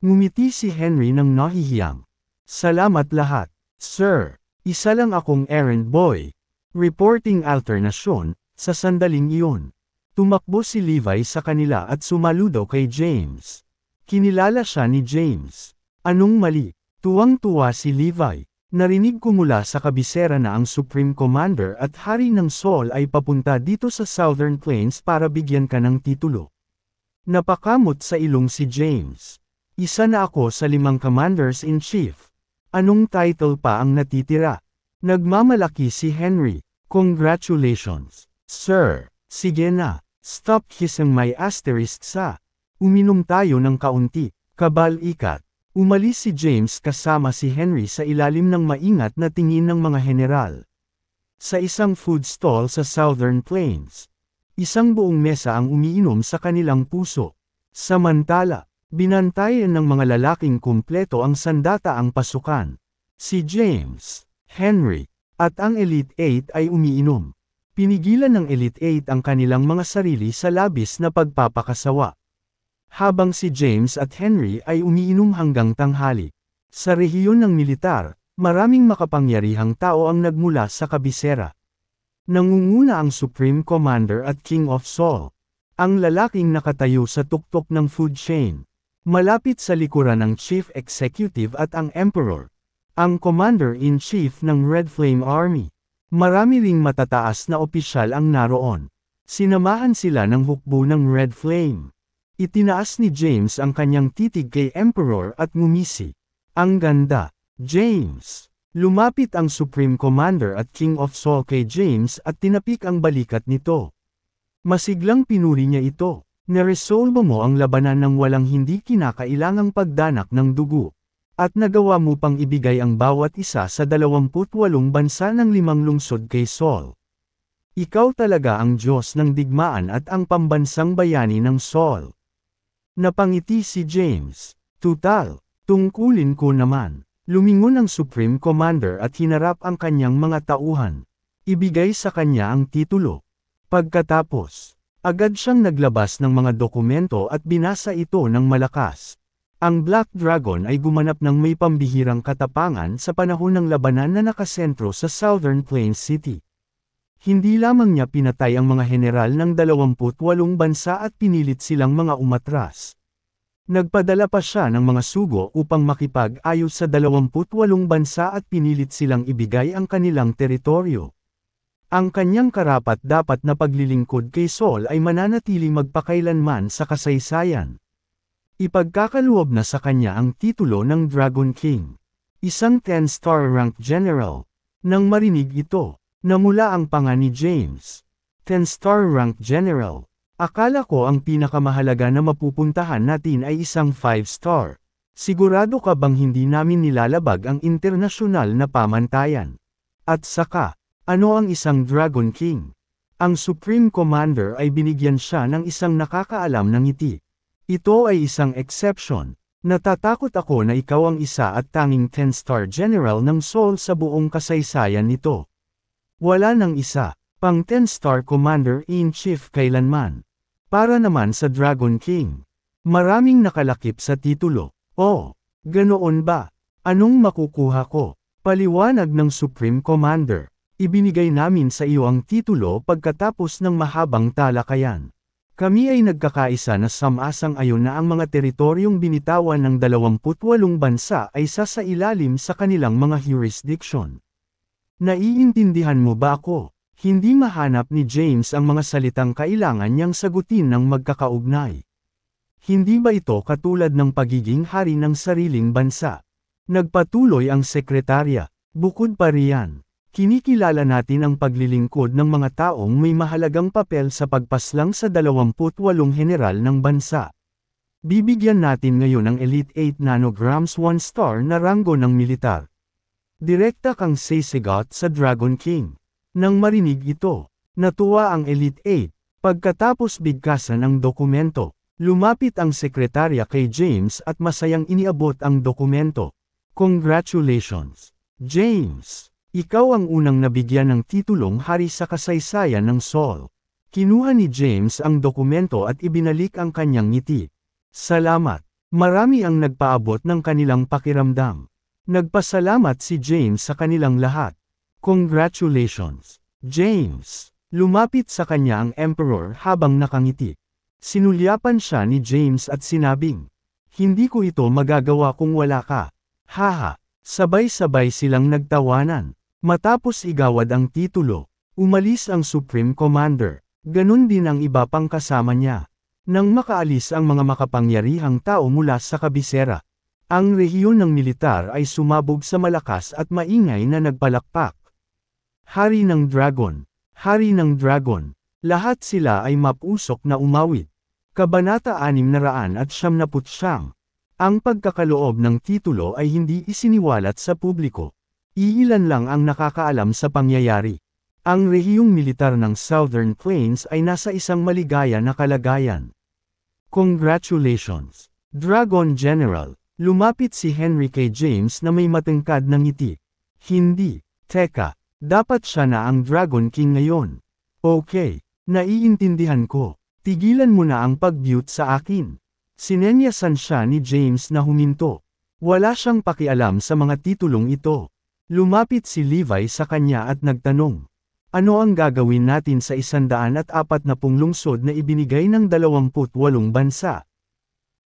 Ngumiti si Henry ng nahihiyang. Salamat lahat, sir. Isa lang akong errand boy. Reporting alternasyon, sa sandaling iyon. Tumakbo si Levi sa kanila at sumaludo kay James. Kinilala siya ni James. Anong mali? Tuwang-tuwa si Levi. Narinig ko mula sa kabisera na ang Supreme Commander at Hari ng Saul ay papunta dito sa Southern Plains para bigyan ka ng titulo. Napakamot sa ilong si James. Isa na ako sa 5 Commanders-in-Chief. Anong title pa ang natitira? Nagmamalaki si Henry. Congratulations, sir. Sige na. Stop kissing my asterisk sa. Uminom tayo ng kaunti. Kabal-ikat. Umalis si James kasama si Henry sa ilalim ng maingat na tingin ng mga general. Sa isang food stall sa Southern Plains, isang buong mesa ang umiinom sa kanilang puso. Samantala, binantayan ng mga lalaking kumpleto ang sandataang pasukan. Si James, Henry, at ang Elite 8 ay umiinom. Pinigilan ng Elite 8 ang kanilang mga sarili sa labis na pagpapakasawa. Habang si James at Henry ay umiinom hanggang tanghali. Sa rehiyon ng militar, maraming makapangyarihang tao ang nagmula sa kabisera. Nangunguna ang Supreme Commander at King of Saul. Ang lalaking nakatayo sa tuktok ng food chain. Malapit sa likuran ng Chief Executive at ang Emperor. Ang Commander-in-Chief ng Red Flame Army. Marami ring matataas na opisyal ang naroon. Sinamahan sila ng hukbo ng Red Flame. Itinaas ni James ang kanyang titig kay Emperor at ngumisi. Ang ganda, James! Lumapit ang Supreme Commander at King of Saul kay James at tinapik ang balikat nito. Masiglang pinuri niya ito. Naresolba mo ang labanan ng walang hindi kinakailangang pagdanak ng dugo. At nagawa mo pang ibigay ang bawat isa sa 28 bansa ng 5 lungsod kay Saul. Ikaw talaga ang Diyos ng digmaan at ang pambansang bayani ng Saul. Napangiti si James. Tutal, tungkulin ko naman. Lumingon ang Supreme Commander at hinarap ang kanyang mga tauhan. Ibigay sa kanya ang titulo. Pagkatapos, agad siyang naglabas ng mga dokumento at binasa ito ng malakas. Ang Black Dragon ay gumanap ng may pambihirang katapangan sa panahon ng labanan na nakasentro sa Southern Plains City. Hindi lamang niya pinatay ang mga general ng 28 bansa at pinilit silang mga umatras. Nagpadala pa siya ng mga sugo upang makipag-ayos sa 28 bansa at pinilit silang ibigay ang kanilang teritoryo. Ang kanyang karapat-dapat na paglilingkod kay Saul ay mananatiling magpakailanman sa kasaysayan. Ipagkakaluob na sa kanya ang titulo ng Dragon King. Isang 10-star rank general. Nang marinig ito, namula ang panga ni James. 10-star rank general. Akala ko ang pinakamahalaga na mapupuntahan natin ay isang 5-star. Sigurado ka bang hindi namin nilalabag ang internasyonal na pamantayan? At saka, ano ang isang Dragon King? Ang Supreme Commander ay binigyan siya ng isang nakakaalam na ngiti. Ito ay isang exception. Natatakot ako na ikaw ang isa at tanging 10-star general ng Saul sa buong kasaysayan nito. Wala nang isa, pang 10-star Commander-in-Chief kailanman. Para naman sa Dragon King. Maraming nakalakip sa titulo. Oh, ganoon ba? Anong makukuha ko? Paliwanag ng Supreme Commander. Ibinigay namin sa iyo ang titulo pagkatapos ng mahabang talakayan. Kami ay nagkakaisa na samang-ayon na ang mga teritoryong binitawan ng 28 bansa ay sasailalim sa kanilang mga jurisdiction. Naiintindihan mo ba ako? Hindi mahanap ni James ang mga salitang kailangan niyang sagutin ng magkakaugnay. Hindi ba ito katulad ng pagiging hari ng sariling bansa? Nagpatuloy ang sekretarya. Bukod pa riyan, kinikilala natin ang paglilingkod ng mga taong may mahalagang papel sa pagpaslang sa 28 general ng bansa. Bibigyan natin ngayon ng Elite 8 nanograms 1-star na ranggo ng militar. Direkta kang sisigot sa Dragon King. Nang marinig ito, natuwa ang Elite 8. Pagkatapos bigkasan ang dokumento, lumapit ang sekretarya kay James at masayang iniabot ang dokumento. Congratulations, James! Ikaw ang unang nabigyan ng titulong hari sa kasaysayan ng Saul. Kinuha ni James ang dokumento at ibinalik ang kanyang ngiti. Salamat. Marami ang nagpaabot ng kanilang pakiramdam. Nagpasalamat si James sa kanilang lahat. Congratulations, James. Lumapit sa kanya ang Emperor habang nakangiti. Sinulyapan siya ni James at sinabing, "Hindi ko ito magagawa kung wala ka." Haha. Sabay-sabay silang nagtawanan. Matapos igawad ang titulo, umalis ang Supreme Commander. Ganun din ang iba pang kasama niya. Nang makaalis ang mga makapangyarihang tao mula sa kabisera, ang rehiyon ng militar ay sumabog sa malakas at maingay na nagpalakpak. Hari ng Dragon, Hari ng Dragon, lahat sila ay mapusok na umawit. Kabanata 679. Ang pagkakaloob ng titulo ay hindi isiniwalat sa publiko. Iilan lang ang nakakaalam sa pangyayari. Ang rehiyong militar ng Southern Plains ay nasa isang maligaya na kalagayan. Congratulations, Dragon General! Lumapit si Henry kay James na may matangkad na ngiti. Hindi, teka, dapat siya na ang Dragon King ngayon. Okay, naiintindihan ko. Tigilan mo na ang pag-mute sa akin. Sinenyasan siya ni James na huminto. Wala siyang pakialam sa mga titulong ito. Lumapit si Levi sa kanya at nagtanong, "Ano ang gagawin natin sa 140 lungsod na ibinigay ng 28 bansa?"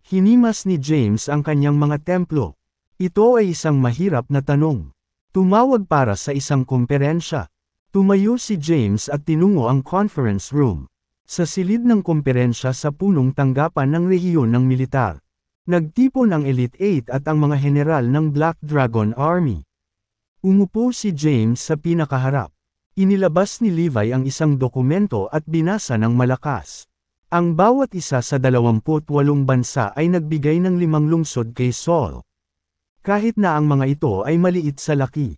Hinimas ni James ang kanyang mga templo. Ito ay isang mahirap na tanong. Tumawag para sa isang komperensya. Tumayo si James at tinungo ang conference room. Sa silid ng komperensya sa punong tanggapan ng rehiyon ng militar. Nagtipon ang Elite 8 at ang mga general ng Black Dragon Army. Umupo si James sa pinakaharap. Inilabas ni Levi ang isang dokumento at binasa ng malakas. Ang bawat isa sa 28 bansa ay nagbigay ng 5 lungsod kay Saul. Kahit na ang mga ito ay maliit sa laki.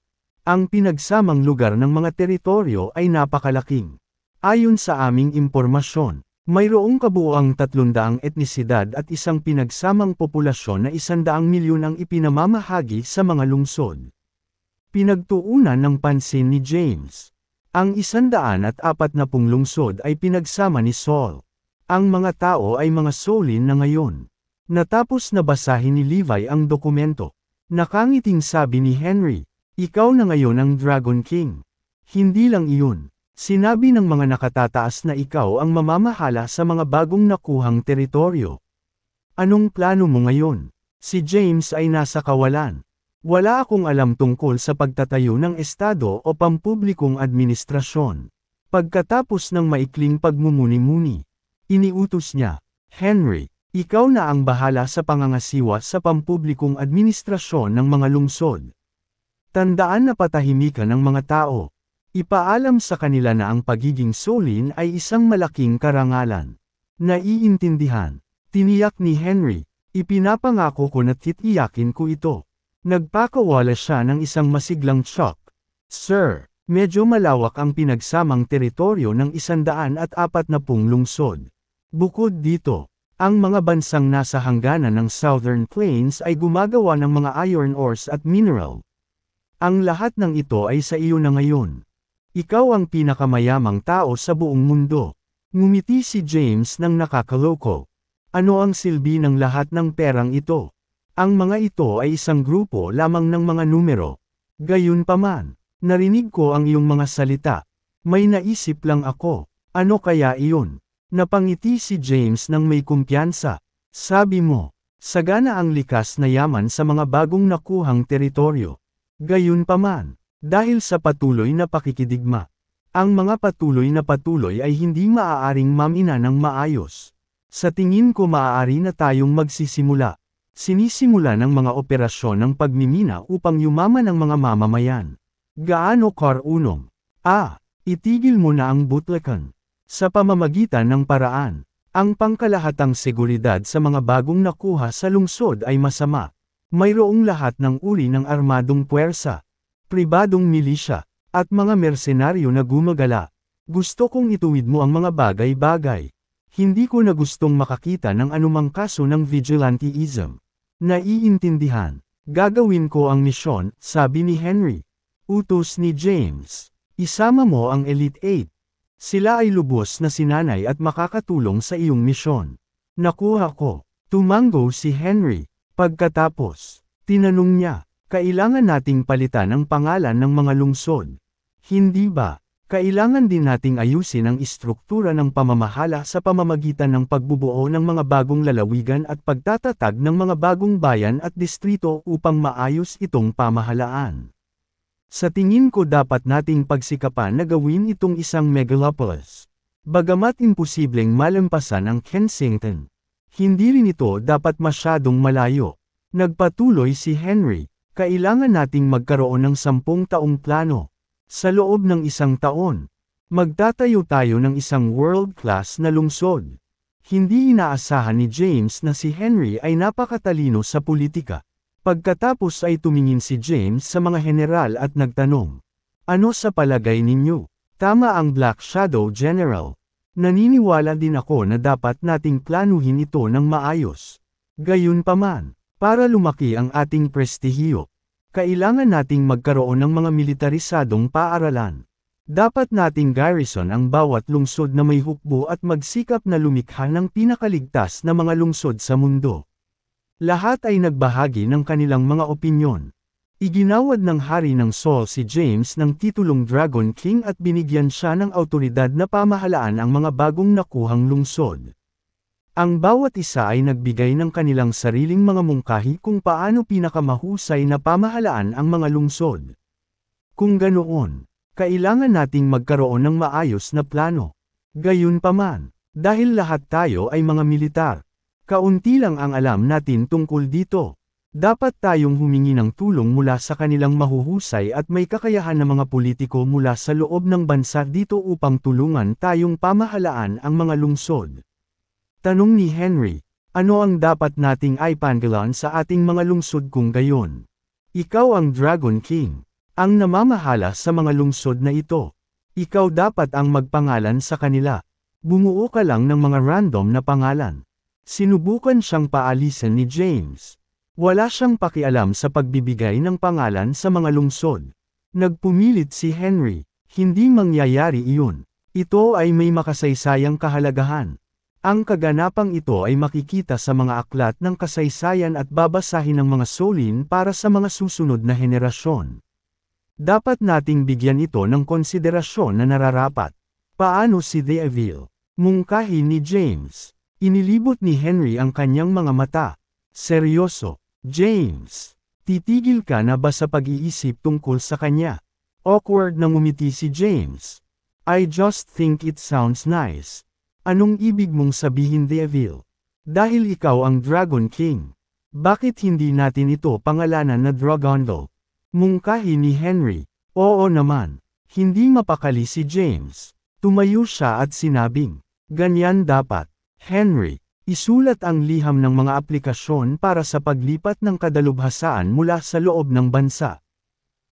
Ang pinagsamang lugar ng mga teritoryo ay napakalaking. Ayon sa aming impormasyon, mayroong kabuuang 300 etnisidad at isang pinagsamang populasyon na 100 milyon ang ipinamamahagi sa mga lungsod. Pinagtuunan ng pansin ni James. Ang 140 lungsod ay pinagsama ni Saul. Ang mga tao ay mga Saulin na ngayon. Natapos na basahin ni Levi ang dokumento. Nakangiting sabi ni Henry, "Ikaw na ngayon ang Dragon King." Hindi lang iyon. Sinabi ng mga nakatataas na ikaw ang mamamahala sa mga bagong nakuhang teritoryo. Anong plano mo ngayon? Si James ay nasa kawalan. Wala akong alam tungkol sa pagtatayo ng estado o pampublikong administrasyon. Pagkatapos ng maikling pagmumuni-muni, iniutos niya, "Henry, ikaw na ang bahala sa pangangasiwa sa pampublikong administrasyon ng mga lungsod. Tandaan na patahimikan ng mga tao. Ipaalam sa kanila na ang pagiging Saulin ay isang malaking karangalan." Naiintindihan. Tiniyak ni Henry, "Ipinapangako ko na titiyakin ko ito." Nagpakawala siya ng isang masiglang tsak. "Sir, medyo malawak ang pinagsamang teritoryo ng 140 lungsod. Bukod dito, ang mga bansang nasa hangganan ng Southern Plains ay gumagawa ng mga iron ores at mineral. Ang lahat ng ito ay sa iyo na ngayon. Ikaw ang pinakamayamang tao sa buong mundo." Ngumiti si James ng nakakaloko. Ano ang silbi ng lahat ng perang ito? Ang mga ito ay isang grupo lamang ng mga numero. Gayunpaman, narinig ko ang iyong mga salita. May naisip lang ako. Ano kaya iyon? Napangiti si James ng may kumpiyansa. Sabi mo, sagana ang likas na yaman sa mga bagong nakuhang teritoryo. Gayunpaman, dahil sa patuloy na pakikidigma, ang mga patuloy ay hindi maaaring mamina ng maayos. Sa tingin ko maaari na tayong magsisimula. Sinisimula ng mga operasyon ng pagmimina upang yumaman ang mga mamamayan. Gaano karunong? Itigil mo na ang bootlekan. Sa pamamagitan ng paraan, ang pangkalahatang seguridad sa mga bagong nakuha sa lungsod ay masama. Mayroong lahat ng uri ng armadong puwersa, pribadong milisya, at mga mersenaryo na gumagala. Gusto kong ituwid mo ang mga bagay-bagay. Hindi ko na gustong makakita ng anumang kaso ng vigilanteism. Naiintindihan. Gagawin ko ang misyon, sabi ni Henry. Utos ni James. Isama mo ang Elite 8. Sila ay lubos na sinanay at makakatulong sa iyong misyon. Nakuha ko. Tumango si Henry. Pagkatapos, tinanong niya, kailangan nating palitan ang pangalan ng mga lungsod. Hindi ba? Kailangan din nating ayusin ang istruktura ng pamamahala sa pamamagitan ng pagbubuo ng mga bagong lalawigan at pagtatatag ng mga bagong bayan at distrito upang maayos itong pamahalaan. Sa tingin ko dapat nating pagsikapan na gawin itong isang megalopolis. Bagamat imposibleng malampasan ang Kensington, hindi rin ito dapat masyadong malayo. Nagpatuloy si Henry, kailangan nating magkaroon ng 10 taong plano. Sa loob ng 1 taon, magtatayo tayo ng isang world-class na lungsod. Hindi inaasahan ni James na si Henry ay napakatalino sa politika. Pagkatapos ay tumingin si James sa mga general at nagtanong, "Ano sa palagay ninyo? Tama ang Black Shadow General. Naniniwala din ako na dapat nating planuhin ito ng maayos. Gayunpaman, para lumaki ang ating prestihiyo, kailangan nating magkaroon ng mga militarisadong paaralan. Dapat nating garrison ang bawat lungsod na may hukbo at magsikap na lumikha ng pinakaligtas na mga lungsod sa mundo." Lahat ay nagbahagi ng kanilang mga opinyon. Iginawad ng hari ng Saul si James ng titulong Dragon King at binigyan siya ng awtoridad na pamahalaan ang mga bagong nakuhang lungsod. Ang bawat isa ay nagbigay ng kanilang sariling mga mungkahi kung paano pinakamahusay na pamahalaan ang mga lungsod. Kung ganoon, kailangan nating magkaroon ng maayos na plano. Gayunpaman, dahil lahat tayo ay mga militar, kaunti lang ang alam natin tungkol dito. Dapat tayong humingi ng tulong mula sa kanilang mahuhusay at may kakayahan na mga politiko mula sa loob ng bansa dito upang tulungan tayong pamahalaan ang mga lungsod. Tanong ni Henry, ano ang dapat nating ipanggalan sa ating mga lungsod kung gayon? Ikaw ang Dragon King, ang namamahala sa mga lungsod na ito. Ikaw dapat ang magpangalan sa kanila. Bumuo ka lang ng mga random na pangalan. Sinubukan siyang paalisin ni James. Wala siyang pakialam sa pagbibigay ng pangalan sa mga lungsod. Nagpumilit si Henry, hindi mangyayari iyon. Ito ay may makasaysayang kahalagahan. Ang kaganapang ito ay makikita sa mga aklat ng kasaysayan at babasahin ng mga solin para sa mga susunod na henerasyon. Dapat nating bigyan ito ng konsiderasyon na nararapat. Paano si Deville? Mungkahi ni James. Inilibot ni Henry ang kanyang mga mata. Seryoso. James, titigil ka na ba sa pag-iisip tungkol sa kanya? Awkward na ngumiti si James. I just think it sounds nice. Anong ibig mong sabihin, Deville? Dahil ikaw ang Dragon King. Bakit hindi natin ito pangalanan na Dragondel? Mungkahi ni Henry. Oo naman. Hindi mapakali si James. Tumayo siya at sinabing, ganyan dapat. Henry. Isulat ang liham ng mga aplikasyon para sa paglipat ng kadalubhasaan mula sa loob ng bansa.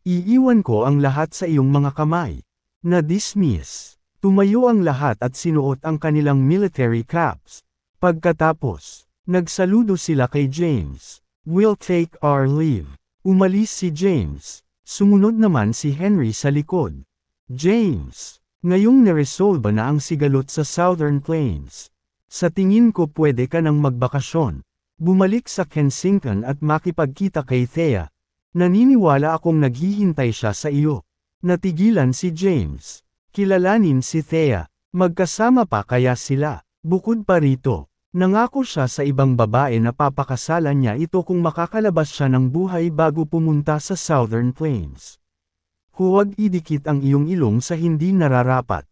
Iiwan ko ang lahat sa iyong mga kamay. Na-dismiss. Tumayo ang lahat at sinuot ang kanilang military caps. Pagkatapos, nagsaludo sila kay James. We'll take our leave. Umalis si James. Sumunod naman si Henry sa likod. James, ngayong naresolba na ang sigalot sa Southern Plains. Sa tingin ko pwede ka nang magbakasyon. Bumalik sa Kensington at makipagkita kay Thea. Naniniwala akong naghihintay siya sa iyo. Natigilan si James. Kilalanin si Thea. Magkasama pa kaya sila. Bukod pa rito, nangako siya sa ibang babae na papakasalan niya ito kung makakalabas siya ng buhay bago pumunta sa Southern Plains. Huwag idikit ang iyong ilong sa hindi nararapat.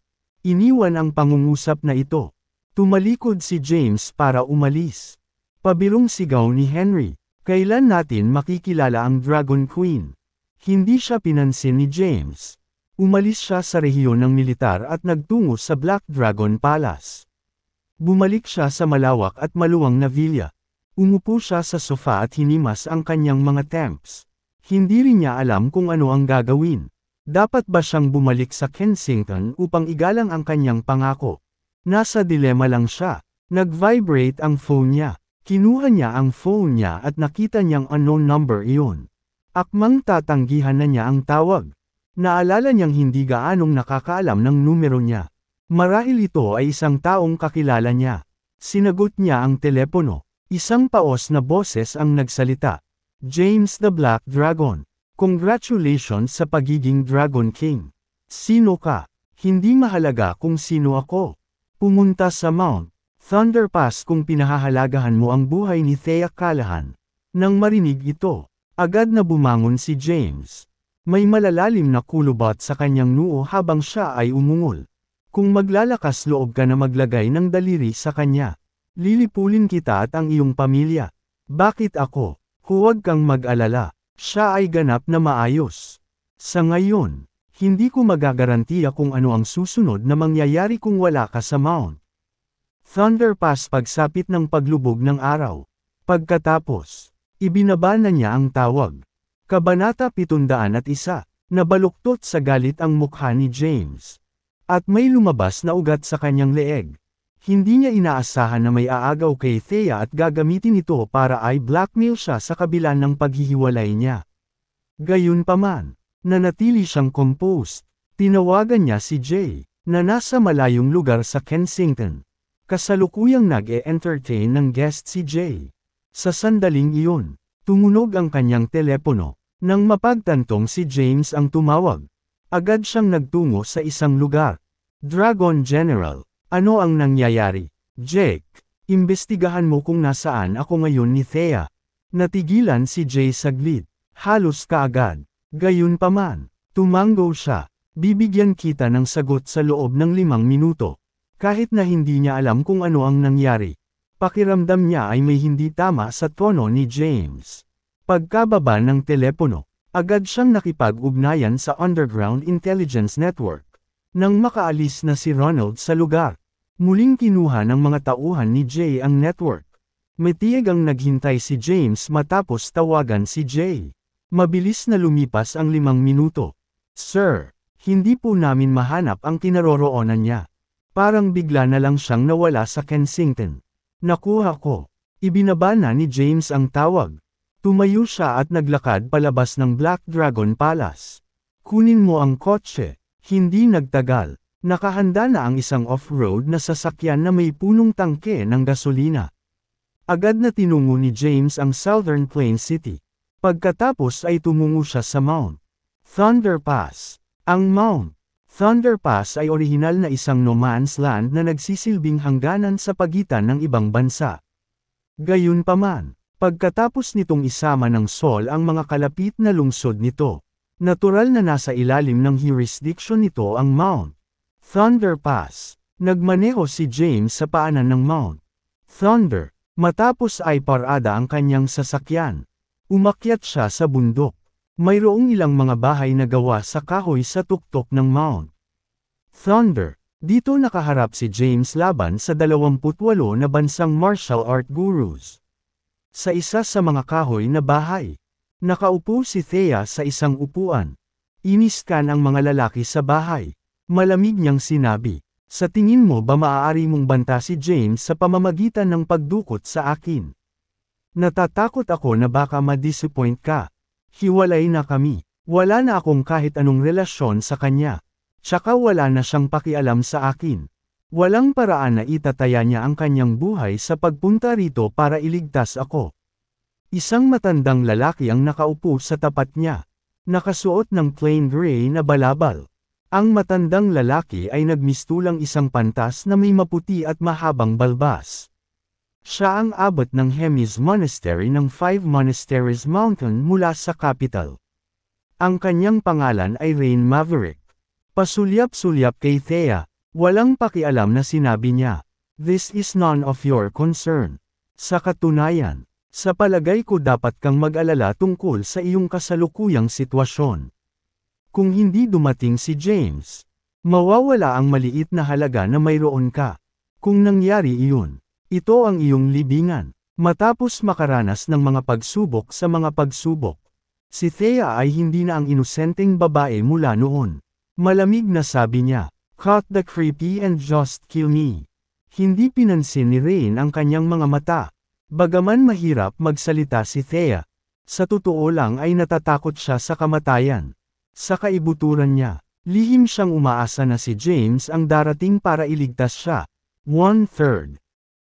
Iniwan ang pangungusap na ito. Tumalikod si James para umalis. Pabirong sigaw ni Henry, kailan natin makikilala ang Dragon Queen? Hindi siya pinansin ni James. Umalis siya sa rehiyon ng militar at nagtungo sa Black Dragon Palace. Bumalik siya sa malawak at maluwang na villa. Umupo siya sa sofa at hinimas ang kanyang mga temps. Hindi rin niya alam kung ano ang gagawin. Dapat ba siyang bumalik sa Kensington upang igalang ang kanyang pangako? Nasa dilema lang siya. Nag-vibrate ang phone niya. Kinuha niya ang phone niya at nakita niyang unknown number iyon. Akmang tatanggihan na niya ang tawag. Naalala niyang hindi gaanong nakakaalam ng numero niya. Marahil ito ay isang taong kakilala niya. Sinagot niya ang telepono. Isang paos na boses ang nagsalita. James the Black Dragon. Congratulations sa pagiging Dragon King. Sino ka? Hindi mahalaga kung sino ako. Pumunta sa Mount Thunder Pass kung pinahahalagahan mo ang buhay ni Thea Callahan. Nang marinig ito, agad na bumangon si James. May malalalim na kulubot sa kanyang noo habang siya ay umungol. Kung maglalakas loob ka na maglagay ng daliri sa kanya, lilipulin kita at ang iyong pamilya. Bakit ako? Huwag kang mag-alala. Siya ay ganap na maayos. Sa ngayon, hindi ko magagarantiya kung ano ang susunod na mangyayari kung wala ka sa Mount Thunder Pass pagsapit ng paglubog ng araw. Pagkatapos, ibinaba na niya ang tawag. Kabanata 701, nabaluktot sa galit ang mukha ni James. At may lumabas na ugat sa kanyang leeg. Hindi niya inaasahan na may aagaw kay Thea at gagamitin ito para i-blackmail siya sa kabila ng paghihiwalay niya. Gayunpaman, nanatili siyang composed. Tinawagan niya si Jay, na nasa malayong lugar sa Kensington. Kasalukuyang nag-e-entertain ng guest si Jay. Sa sandaling iyon, tumunog ang kanyang telepono. Nang mapagtantong si James ang tumawag, agad siyang nagtungo sa isang lugar. Dragon General, ano ang nangyayari? Jake, imbestigahan mo kung nasaan ako ngayon ni Thea. Natigilan si Jay saglit. Halos kaagad. Gayunpaman, tumango siya. Bibigyan kita ng sagot sa loob ng 5 minuto. Kahit na hindi niya alam kung ano ang nangyari. Pakiramdam niya ay may hindi tama sa tono ni James. Pagkababa ng telepono, agad siyang nakipag-ugnayan sa Underground Intelligence Network. Nang makaalis na si Ronald sa lugar, muling kinuha ng mga tauhan ni Jay ang network. Matiyag ang naghintay si James matapos tawagan si Jay. Mabilis na lumipas ang 5 minuto. Sir, hindi po namin mahanap ang kinaroroonan niya. Parang bigla na lang siyang nawala sa Kensington. Nakuha ko. Ibinaba na ni James ang tawag. Tumayo siya at naglakad palabas ng Black Dragon Palace. Kunin mo ang kotse. Hindi nagtagal. Nakahanda na ang isang off-road na sasakyan na may punong tangke ng gasolina. Agad na tinungo ni James ang Southern Plain City. Pagkatapos ay tumungo siya sa Mount Thunder Pass. Ang Mount Thunder Pass ay orihinal na isang no man's land na nagsisilbing hangganan sa pagitan ng ibang bansa. Gayunpaman, pagkatapos nitong isama ng Sol ang mga kalapit na lungsod nito, natural na nasa ilalim ng jurisdiction nito ang Mount Thunder Pass. Nagmaneho si James sa paanan ng Mount Thunder, matapos ay parada ang kanyang sasakyan. Umakyat siya sa bundok. Mayroong ilang mga bahay na gawa sa kahoy sa tuktok ng Mount Thunder. Dito nakaharap si James laban sa 28 na bansang martial art gurus. Sa isa sa mga kahoy na bahay, nakaupo si Thea sa isang upuan. Iniskan ang mga lalaki sa bahay. Malamig niyang sinabi, sa tingin mo ba maaari mong banta si James sa pamamagitan ng pagdukot sa akin? Natatakot ako na baka ma-disappoint ka. Hiwalay na kami. Wala na akong kahit anong relasyon sa kanya. Tsaka wala na siyang pakialam sa akin. Walang paraan na itataya niya ang kanyang buhay sa pagpunta rito para iligtas ako. Isang matandang lalaki ang nakaupo sa tapat niya. Nakasuot ng plain gray na balabal. Ang matandang lalaki ay nagmistulang isang pantas na may maputi at mahabang balbas. Siya ang abot ng Hemis Monastery ng Five Monasteries Mountain mula sa capital. Ang kanyang pangalan ay Rain Maverick. Pasulyap-sulyap kay Thea, walang pakialam na sinabi niya, "This is none of your concern." Sa katunayan, sa palagay ko dapat kang mag-alala tungkol sa iyong kasalukuyang sitwasyon. Kung hindi dumating si James, mawawala ang maliit na halaga na mayroon ka. Kung nangyari iyon, ito ang iyong libingan. Matapos makaranas ng mga pagsubok sa mga pagsubok, si Thea ay hindi na ang inosenteng babae mula noon. Malamig na sabi niya, "Cut the creepy and just kill me." Hindi pinansin ni Rain ang kanyang mga mata. Bagaman mahirap magsalita si Thea, sa totoo lang ay natatakot siya sa kamatayan. Sa kaibuturan niya, lihim siyang umaasa na si James ang darating para iligtas siya. 1/3.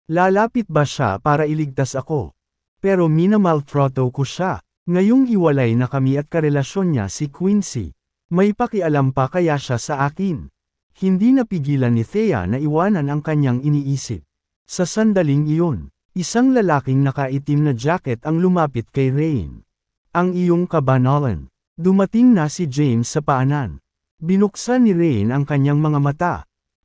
Lalapit ba siya para iligtas ako? Pero minamaltrato ko siya. Ngayong hiwalay na kami at karelasyon niya si Quincy. May pakialam pa kaya siya sa akin? Hindi napigilan ni Thea na iwanan ang kanyang iniisip. Sa sandaling iyon, isang lalaking nakaitim na jacket ang lumapit kay Rain. "Ang iyong kabanalan." Dumating na si James sa paanan. Binuksan ni Rain ang kanyang mga mata.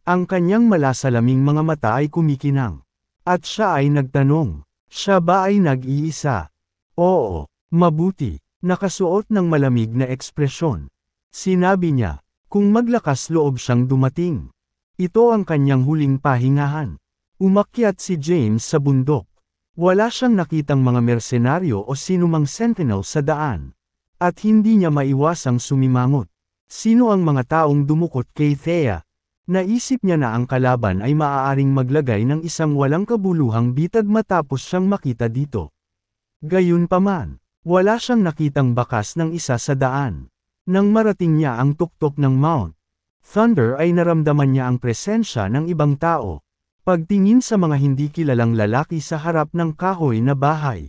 Ang kanyang malasalaming mga mata ay kumikinang. At siya ay nagtanong, siya ba ay nag-iisa? Oo, mabuti. Nakasuot ng malamig na ekspresyon. Sinabi niya, kung maglakas loob siyang dumating. Ito ang kanyang huling pahingahan. Umakyat si James sa bundok. Wala siyang nakitang mga mersenaryo o sinumang sentinel sa daan. At hindi niya maiwasang sumimangot. Sino ang mga taong dumukot kay Thea? Naisip niya na ang kalaban ay maaaring maglagay ng isang walang kabuluhang bitag matapos siyang makita dito. Gayunpaman, wala siyang nakitang bakas ng isa sa daan. Nang marating niya ang tuktok ng Mount Thunder ay naramdaman niya ang presensya ng ibang tao. Pagtingin sa mga hindi kilalang lalaki sa harap ng kahoy na bahay.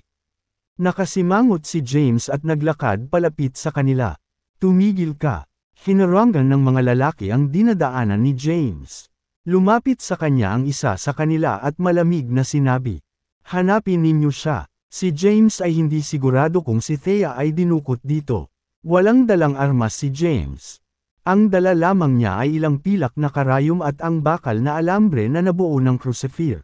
Nakasimangot si James at naglakad palapit sa kanila. "Tumigil ka." Hinarangan ng mga lalaki ang dinadaanan ni James. Lumapit sa kanya ang isa sa kanila at malamig na sinabi, "Hanapin ninyo siya." Si James ay hindi sigurado kung si Thea ay dinukot dito. Walang dalang armas si James. Ang dala lamang niya ay ilang pilak na karayom at ang bakal na alambre na nabuo ng crucifer.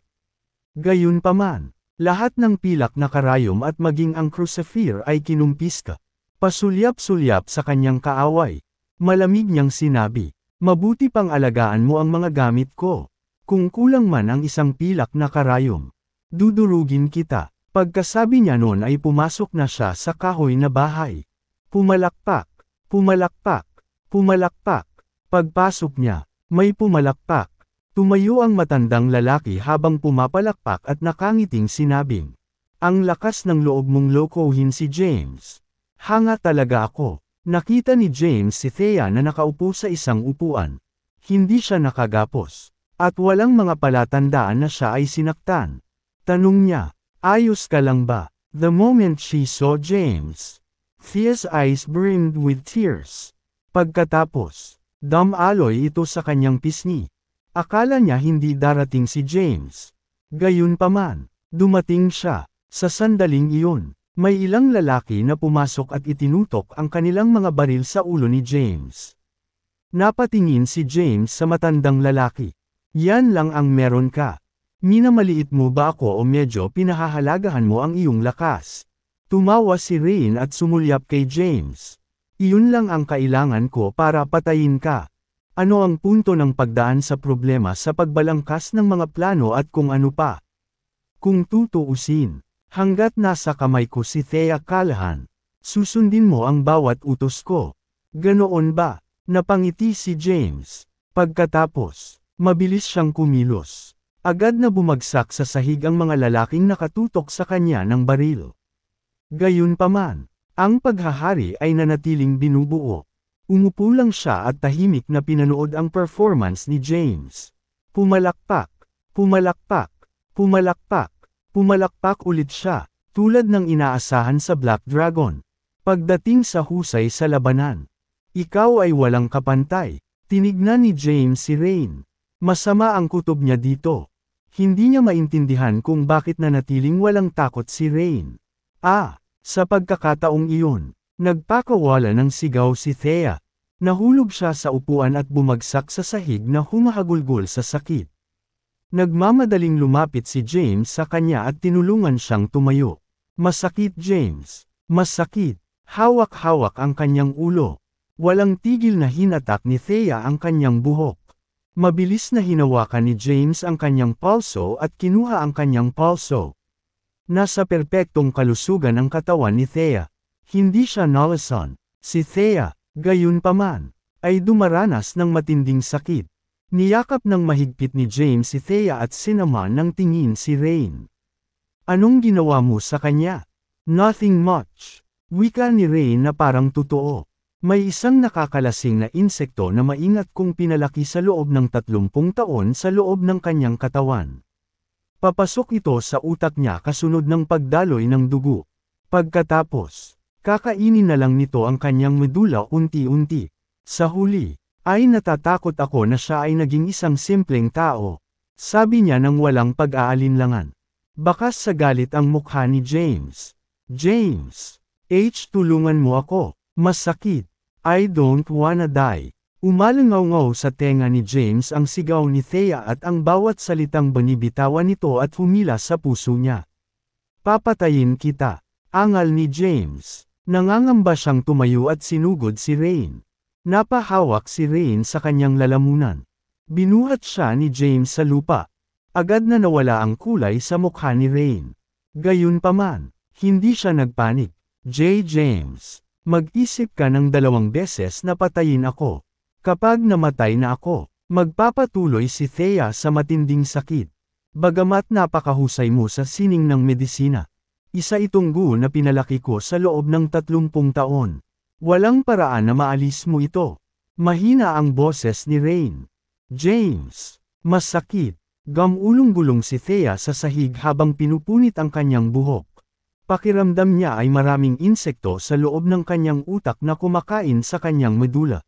Gayunpaman, Lahat ng pilak na karayom at maging ang crucifer ay kinumpiska. Pasulyap-sulyap sa kanyang kaaway. Malamig niyang sinabi, mabuti pang alagaan mo ang mga gamit ko. Kung kulang man ang isang pilak na karayom, dudurugin kita. Pagkasabi niya noon ay pumasok na siya sa kahoy na bahay. Pumalakpak, pumalakpak, pumalakpak. Pagpasok niya, may pumalakpak. Tumayo ang matandang lalaki habang pumapalakpak at nakangiting sinabing, ang lakas ng loob mong lokohin si James. Hanga talaga ako. Nakita ni James si Thea na nakaupo sa isang upuan. Hindi siya nakagapos. At walang mga palatandaan na siya ay sinaktan. Tanong niya, ayos ka lang ba? The moment she saw James, Thea's eyes brimmed with tears. Pagkatapos, dumaloy ito sa kanyang pisngi. Akala niya hindi darating si James. Gayunpaman, dumating siya. Sa sandaling iyon, may ilang lalaki na pumasok at itinutok ang kanilang mga baril sa ulo ni James. Napatingin si James sa matandang lalaki. Yan lang ang meron ka. Minamaliit mo ba ako o medyo pinahahalagahan mo ang iyong lakas? Tumawa si Rain at sumulyap kay James. Iyon lang ang kailangan ko para patayin ka. Ano ang punto ng pagdaan sa problema sa pagbalangkas ng mga plano at kung ano pa? Kung tutuusin, hanggat nasa kamay ko si Thea Callahan, susundin mo ang bawat utos ko. Ganoon ba? Napangiti si James. Pagkatapos, mabilis siyang kumilos. Agad na bumagsak sa sahig ang mga lalaking nakatutok sa kanya ng baril. Gayunpaman, ang paghahari ay nanatiling binubuo. Umupo lang siya at tahimik na pinanood ang performance ni James. Pumalakpak, pumalakpak, pumalakpak, pumalakpak ulit siya, tulad ng inaasahan sa Black Dragon. Pagdating sa husay sa labanan, ikaw ay walang kapantay. Tinignan ni James si Rain. Masama ang kutob niya dito. Hindi niya maintindihan kung bakit nanatiling walang takot si Rain. Sa pagkakataong iyon, nagpakawala ng sigaw si Thea. Nahulog siya sa upuan at bumagsak sa sahig na humahagulgol sa sakit. Nagmamadaling lumapit si James sa kanya at tinulungan siyang tumayo. Masakit James. Masakit. Hawak-hawak ang kanyang ulo. Walang tigil na hinatak ni Thea ang kanyang buhok. Mabilis na hinawakan ni James ang kanyang palso at kinuha ang kanyang palso. Nasa perpektong kalusugan ang katawan ni Thea. Hindi siya nalason. Si Thea, gayunpaman, ay dumaranas ng matinding sakit. Niyakap ng mahigpit ni James si Thea at sinama ng tingin si Rain. Anong ginawa mo sa kanya? Nothing much. Wika ni Rain na parang totoo. May isang nakakalasing na insekto na maingat kung pinalaki sa loob ng 30 taon sa loob ng kanyang katawan. Papasok ito sa utak niya kasunod ng pagdaloy ng dugo. Pagkatapos, kakainin na lang nito ang kanyang medula unti-unti. Sa huli, ay natatakot ako na siya ay naging isang simpleng tao. Sabi niya nang walang pag-aalinlangan. Bakas sa galit ang mukha ni James. James, tulungan mo ako. Masakit. I don't wanna die. Umalangaw-ngaw sa tenga ni James ang sigaw ni Thea at ang bawat salitang binibitawan nito at humila sa puso niya. Papatayin kita. Angal ni James. Nangangamba siyang tumayo at sinugod si Rain. Napahawak si Rain sa kanyang lalamunan. Binuhat siya ni James sa lupa. Agad na nawala ang kulay sa mukha ni Rain. Gayunpaman, hindi siya nagpanik. James. Mag-isip ka ng 2 beses na patayin ako. Kapag namatay na ako, magpapatuloy si Thea sa matinding sakit. Bagamat napakahusay mo sa sining ng medisina. Isa itong gu na pinalaki ko sa loob ng 30 taon. Walang paraan na maalis mo ito. Mahina ang boses ni Rain. James. Masakit. Gamulong-gulong si Thea sa sahig habang pinupunit ang kanyang buhok. Pakiramdam niya ay maraming insekto sa loob ng kanyang utak na kumakain sa kanyang medula.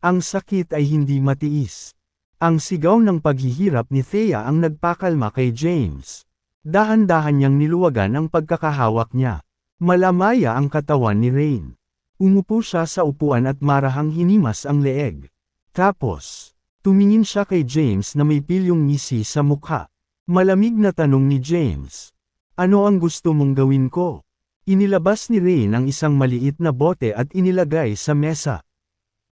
Ang sakit ay hindi matiis. Ang sigaw ng paghihirap ni Thea ang nagpakalma kay James. Dahan-dahan niyang niluwagan ang pagkakahawak niya. Malamaya ang katawan ni Rain. Umupo siya sa upuan at marahang hinimas ang leeg. Tapos, tumingin siya kay James na may pilyong ngisi sa mukha. Malamig na tanong ni James. Ano ang gusto mong gawin ko? Inilabas ni Rain ang isang maliit na bote at inilagay sa mesa.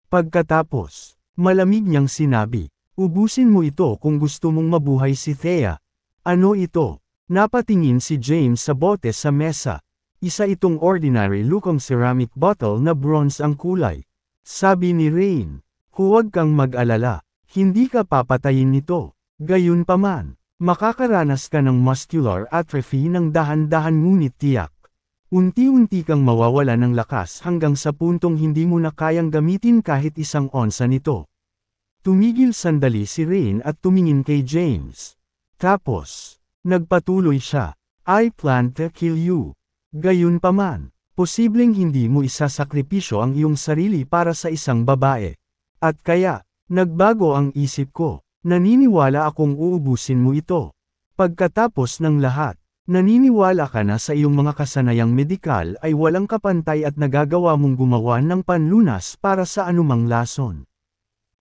Pagkatapos, malamig niyang sinabi, ubusin mo ito kung gusto mong mabuhay si Thea. Ano ito? Napatingin si James sa bote sa mesa. Isa itong ordinary lukang ceramic bottle na bronze ang kulay. Sabi ni Rain, huwag kang mag-alala, hindi ka papatayin nito. Gayunpaman, makakaranas ka ng muscular atrophy ng dahan-dahan ngunit tiyak. Unti-unti kang mawawala ng lakas hanggang sa puntong hindi mo na kayang gamitin kahit isang onsa nito. Tumigil sandali si Rain at tumingin kay James. Tapos, nagpatuloy siya, I plan to kill you. Gayunpaman, posibleng hindi mo isasakripisyo ang iyong sarili para sa isang babae. At kaya, nagbago ang isip ko. Naniniwala akong uubusin mo ito. Pagkatapos ng lahat, naniniwala ka na sa iyong mga kasanayang medikal ay walang kapantay at nagagawa mong gumawa ng panlunas para sa anumang lason.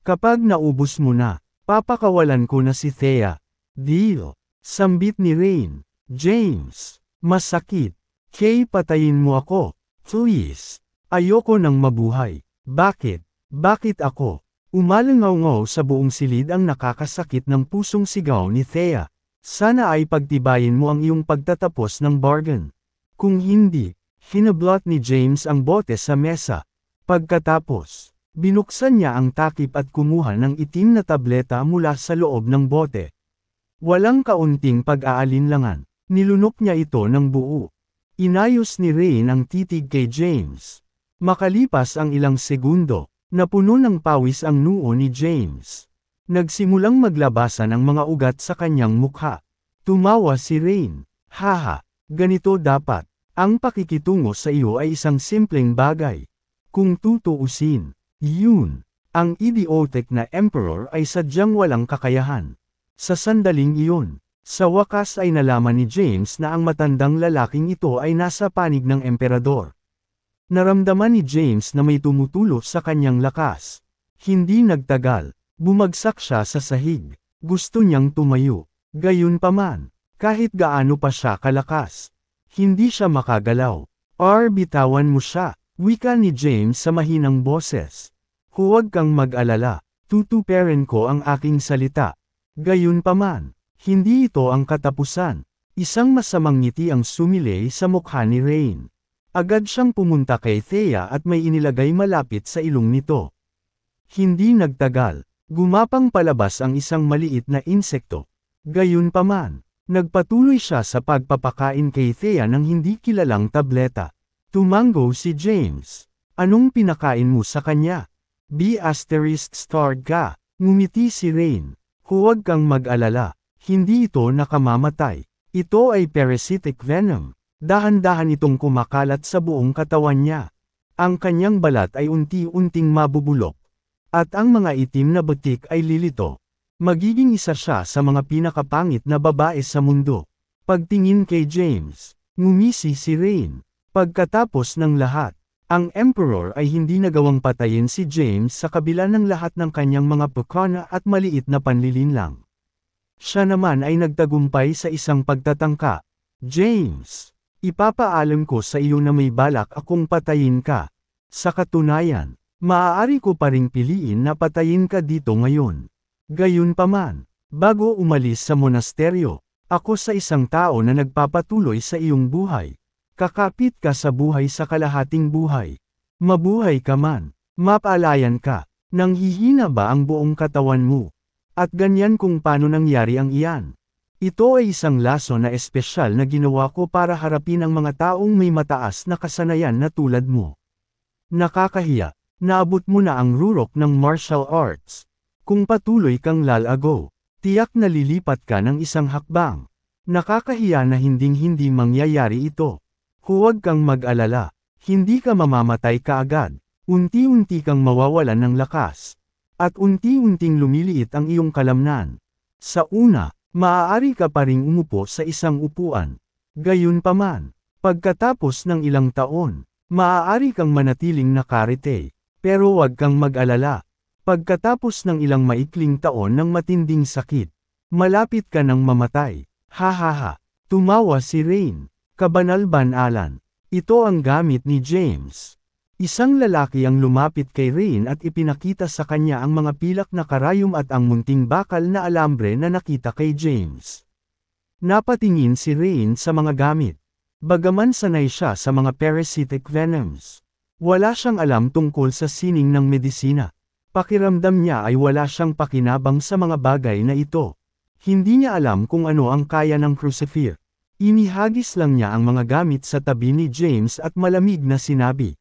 Kapag naubos mo na, papakawalan ko na si Thea. Deal. Sambit ni Rain. James, masakit. Kay patayin mo ako. Please. Ayoko nang mabuhay. Bakit? Bakit ako? Umalangaw-ngaw sa buong silid ang nakakasakit ng pusong sigaw ni Thea. Sana ay pagtibayin mo ang iyong pagtatapos ng bargain. Kung hindi, hinablot ni James ang bote sa mesa. Pagkatapos, binuksan niya ang takip at kumuha ng itim na tableta mula sa loob ng bote. Walang kaunting pag-aalinlangan, nilunok niya ito ng buo. Inayos ni Rain ang titig kay James. Makalipas ang ilang segundo, napuno ng pawis ang noo ni James. Nagsimulang maglabasan ang mga ugat sa kanyang mukha. Tumawa si Rain. Haha, ganito dapat. Ang pakikitungo sa iyo ay isang simpleng bagay. Kung tutuusin, yun. Ang idiotic na emperor ay sadyang walang kakayahan. Sa sandaling iyon, sa wakas ay nalaman ni James na ang matandang lalaking ito ay nasa panig ng emperador. Naramdaman ni James na may tumutulo sa kanyang lakas. Hindi nagtagal, bumagsak siya sa sahig. Gusto niyang tumayo. Gayunpaman, kahit gaano pa siya kalakas, hindi siya makagalaw. Bitawan mo siya, wika ni James sa mahinang boses. Huwag kang mag-alala, tutuperin ko ang aking salita. Gayunpaman, hindi ito ang katapusan. Isang masamang ngiti ang sumilay sa mukha ni Rain. Agad siyang pumunta kay Thea at may inilagay malapit sa ilong nito. Hindi nagtagal, gumapang palabas ang isang maliit na insekto. Gayunpaman, nagpatuloy siya sa pagpapakain kay Thea ng hindi kilalang tableta. Tumango si James. Anong pinakain mo sa kanya? ****starred ka. Ngumiti si Rain. Huwag kang mag-alala. Hindi ito nakamamatay. Ito ay parasitic venom. Dahan-dahan itong kumakalat sa buong katawan niya. Ang kanyang balat ay unti-unting mabubulok. At ang mga itim na butik ay lilito. Magiging isa siya sa mga pinakapangit na babae sa mundo. Pagtingin kay James, ngumisi si Rain. Pagkatapos ng lahat, ang Emperor ay hindi nagawang patayin si James sa kabila ng lahat ng kanyang mga pukana at maliit na panlilinlang. Siya naman ay nagtagumpay sa isang pagtatangka. James, ipapaalam ko sa iyo na may balak akong patayin ka. Sa katunayan, maaari ko pa ring piliin na patayin ka dito ngayon. Gayunpaman, bago umalis sa monasteryo, ako sa isang tao na nagpapatuloy sa iyong buhay. Kakapit ka sa buhay sa kalahating buhay. Mabuhay ka man, mapalayan ka, nanghihina ba ang buong katawan mo? At ganyan kung paano nangyari ang iyan. Ito ay isang laso na espesyal na ginawa ko para harapin ang mga taong may mataas na kasanayan na tulad mo. Nakakahiya, naabot mo na ang rurok ng martial arts. Kung patuloy kang lalago, tiyak na lilipat ka ng isang hakbang. Nakakahiya na hinding-hindi mangyayari ito. Huwag kang mag-alala, hindi ka mamamatay kaagad. Unti-unti kang mawawalan ng lakas. At unti-unting lumiliit ang iyong kalamnan. Sa una, maaari ka pa ring umupo sa isang upuan. Gayunpaman, pagkatapos ng ilang taon, maaari kang manatiling nakarite. Pero huwag kang mag-alala. Pagkatapos ng ilang maikling taon ng matinding sakit, malapit ka nang mamatay. Hahaha, Tumawa si Rain. Kabanal-banalan. Ito ang gamit ni James. Isang lalaki ang lumapit kay Rain at ipinakita sa kanya ang mga pilak na karayom at ang munting bakal na alambre na nakita kay James. Napatingin si Rain sa mga gamit. Bagaman sanay siya sa mga parasitic venoms, wala siyang alam tungkol sa sining ng medisina. Pakiramdam niya ay wala siyang pakinabang sa mga bagay na ito. Hindi niya alam kung ano ang kaya ng crucifer. Inihagis lang niya ang mga gamit sa tabi ni James at malamig na sinabi,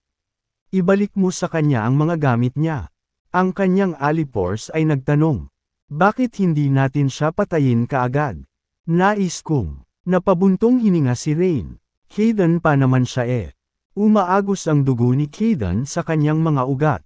"Ibalik mo sa kanya ang mga gamit niya." Ang kanyang alipores ay nagtanong, "Bakit hindi natin siya patayin kaagad?" Nais kong. Napabuntong hininga si Rain. Kayden pa naman siya eh. Umaagos ang dugo ni Kayden sa kanyang mga ugat.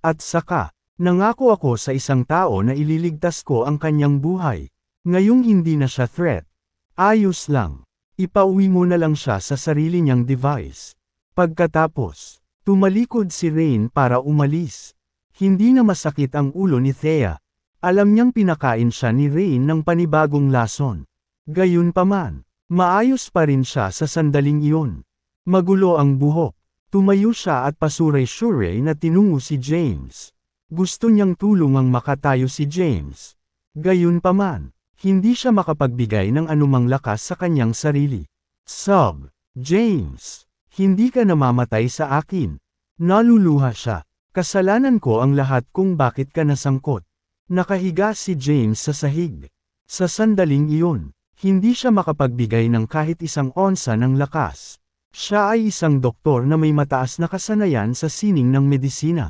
At saka, nangako ako sa isang tao na ililigtas ko ang kanyang buhay. Ngayong hindi na siya threat. Ayos lang. Ipauwi mo na lang siya sa sarili niyang device. Pagkatapos, tumalikod si Rain para umalis. Hindi na masakit ang ulo ni Thea. Alam niyang pinakain siya ni Rain ng panibagong lason. Gayunpaman, maayos pa rin siya sa sandaling iyon. Magulo ang buhok. Tumayo siya at pasuray-suray na tinungo si James. Gusto niyang tulungang makatayo si James. Gayunpaman, hindi siya makapagbigay ng anumang lakas sa kanyang sarili. James, hindi ka namamatay sa akin. Naluluha siya. Kasalanan ko ang lahat kung bakit ka nasangkot. Nakahiga si James sa sahig. Sa sandaling iyon, hindi siya makapagbigay ng kahit isang onsa ng lakas. Siya ay isang doktor na may mataas na kasanayan sa sining ng medisina.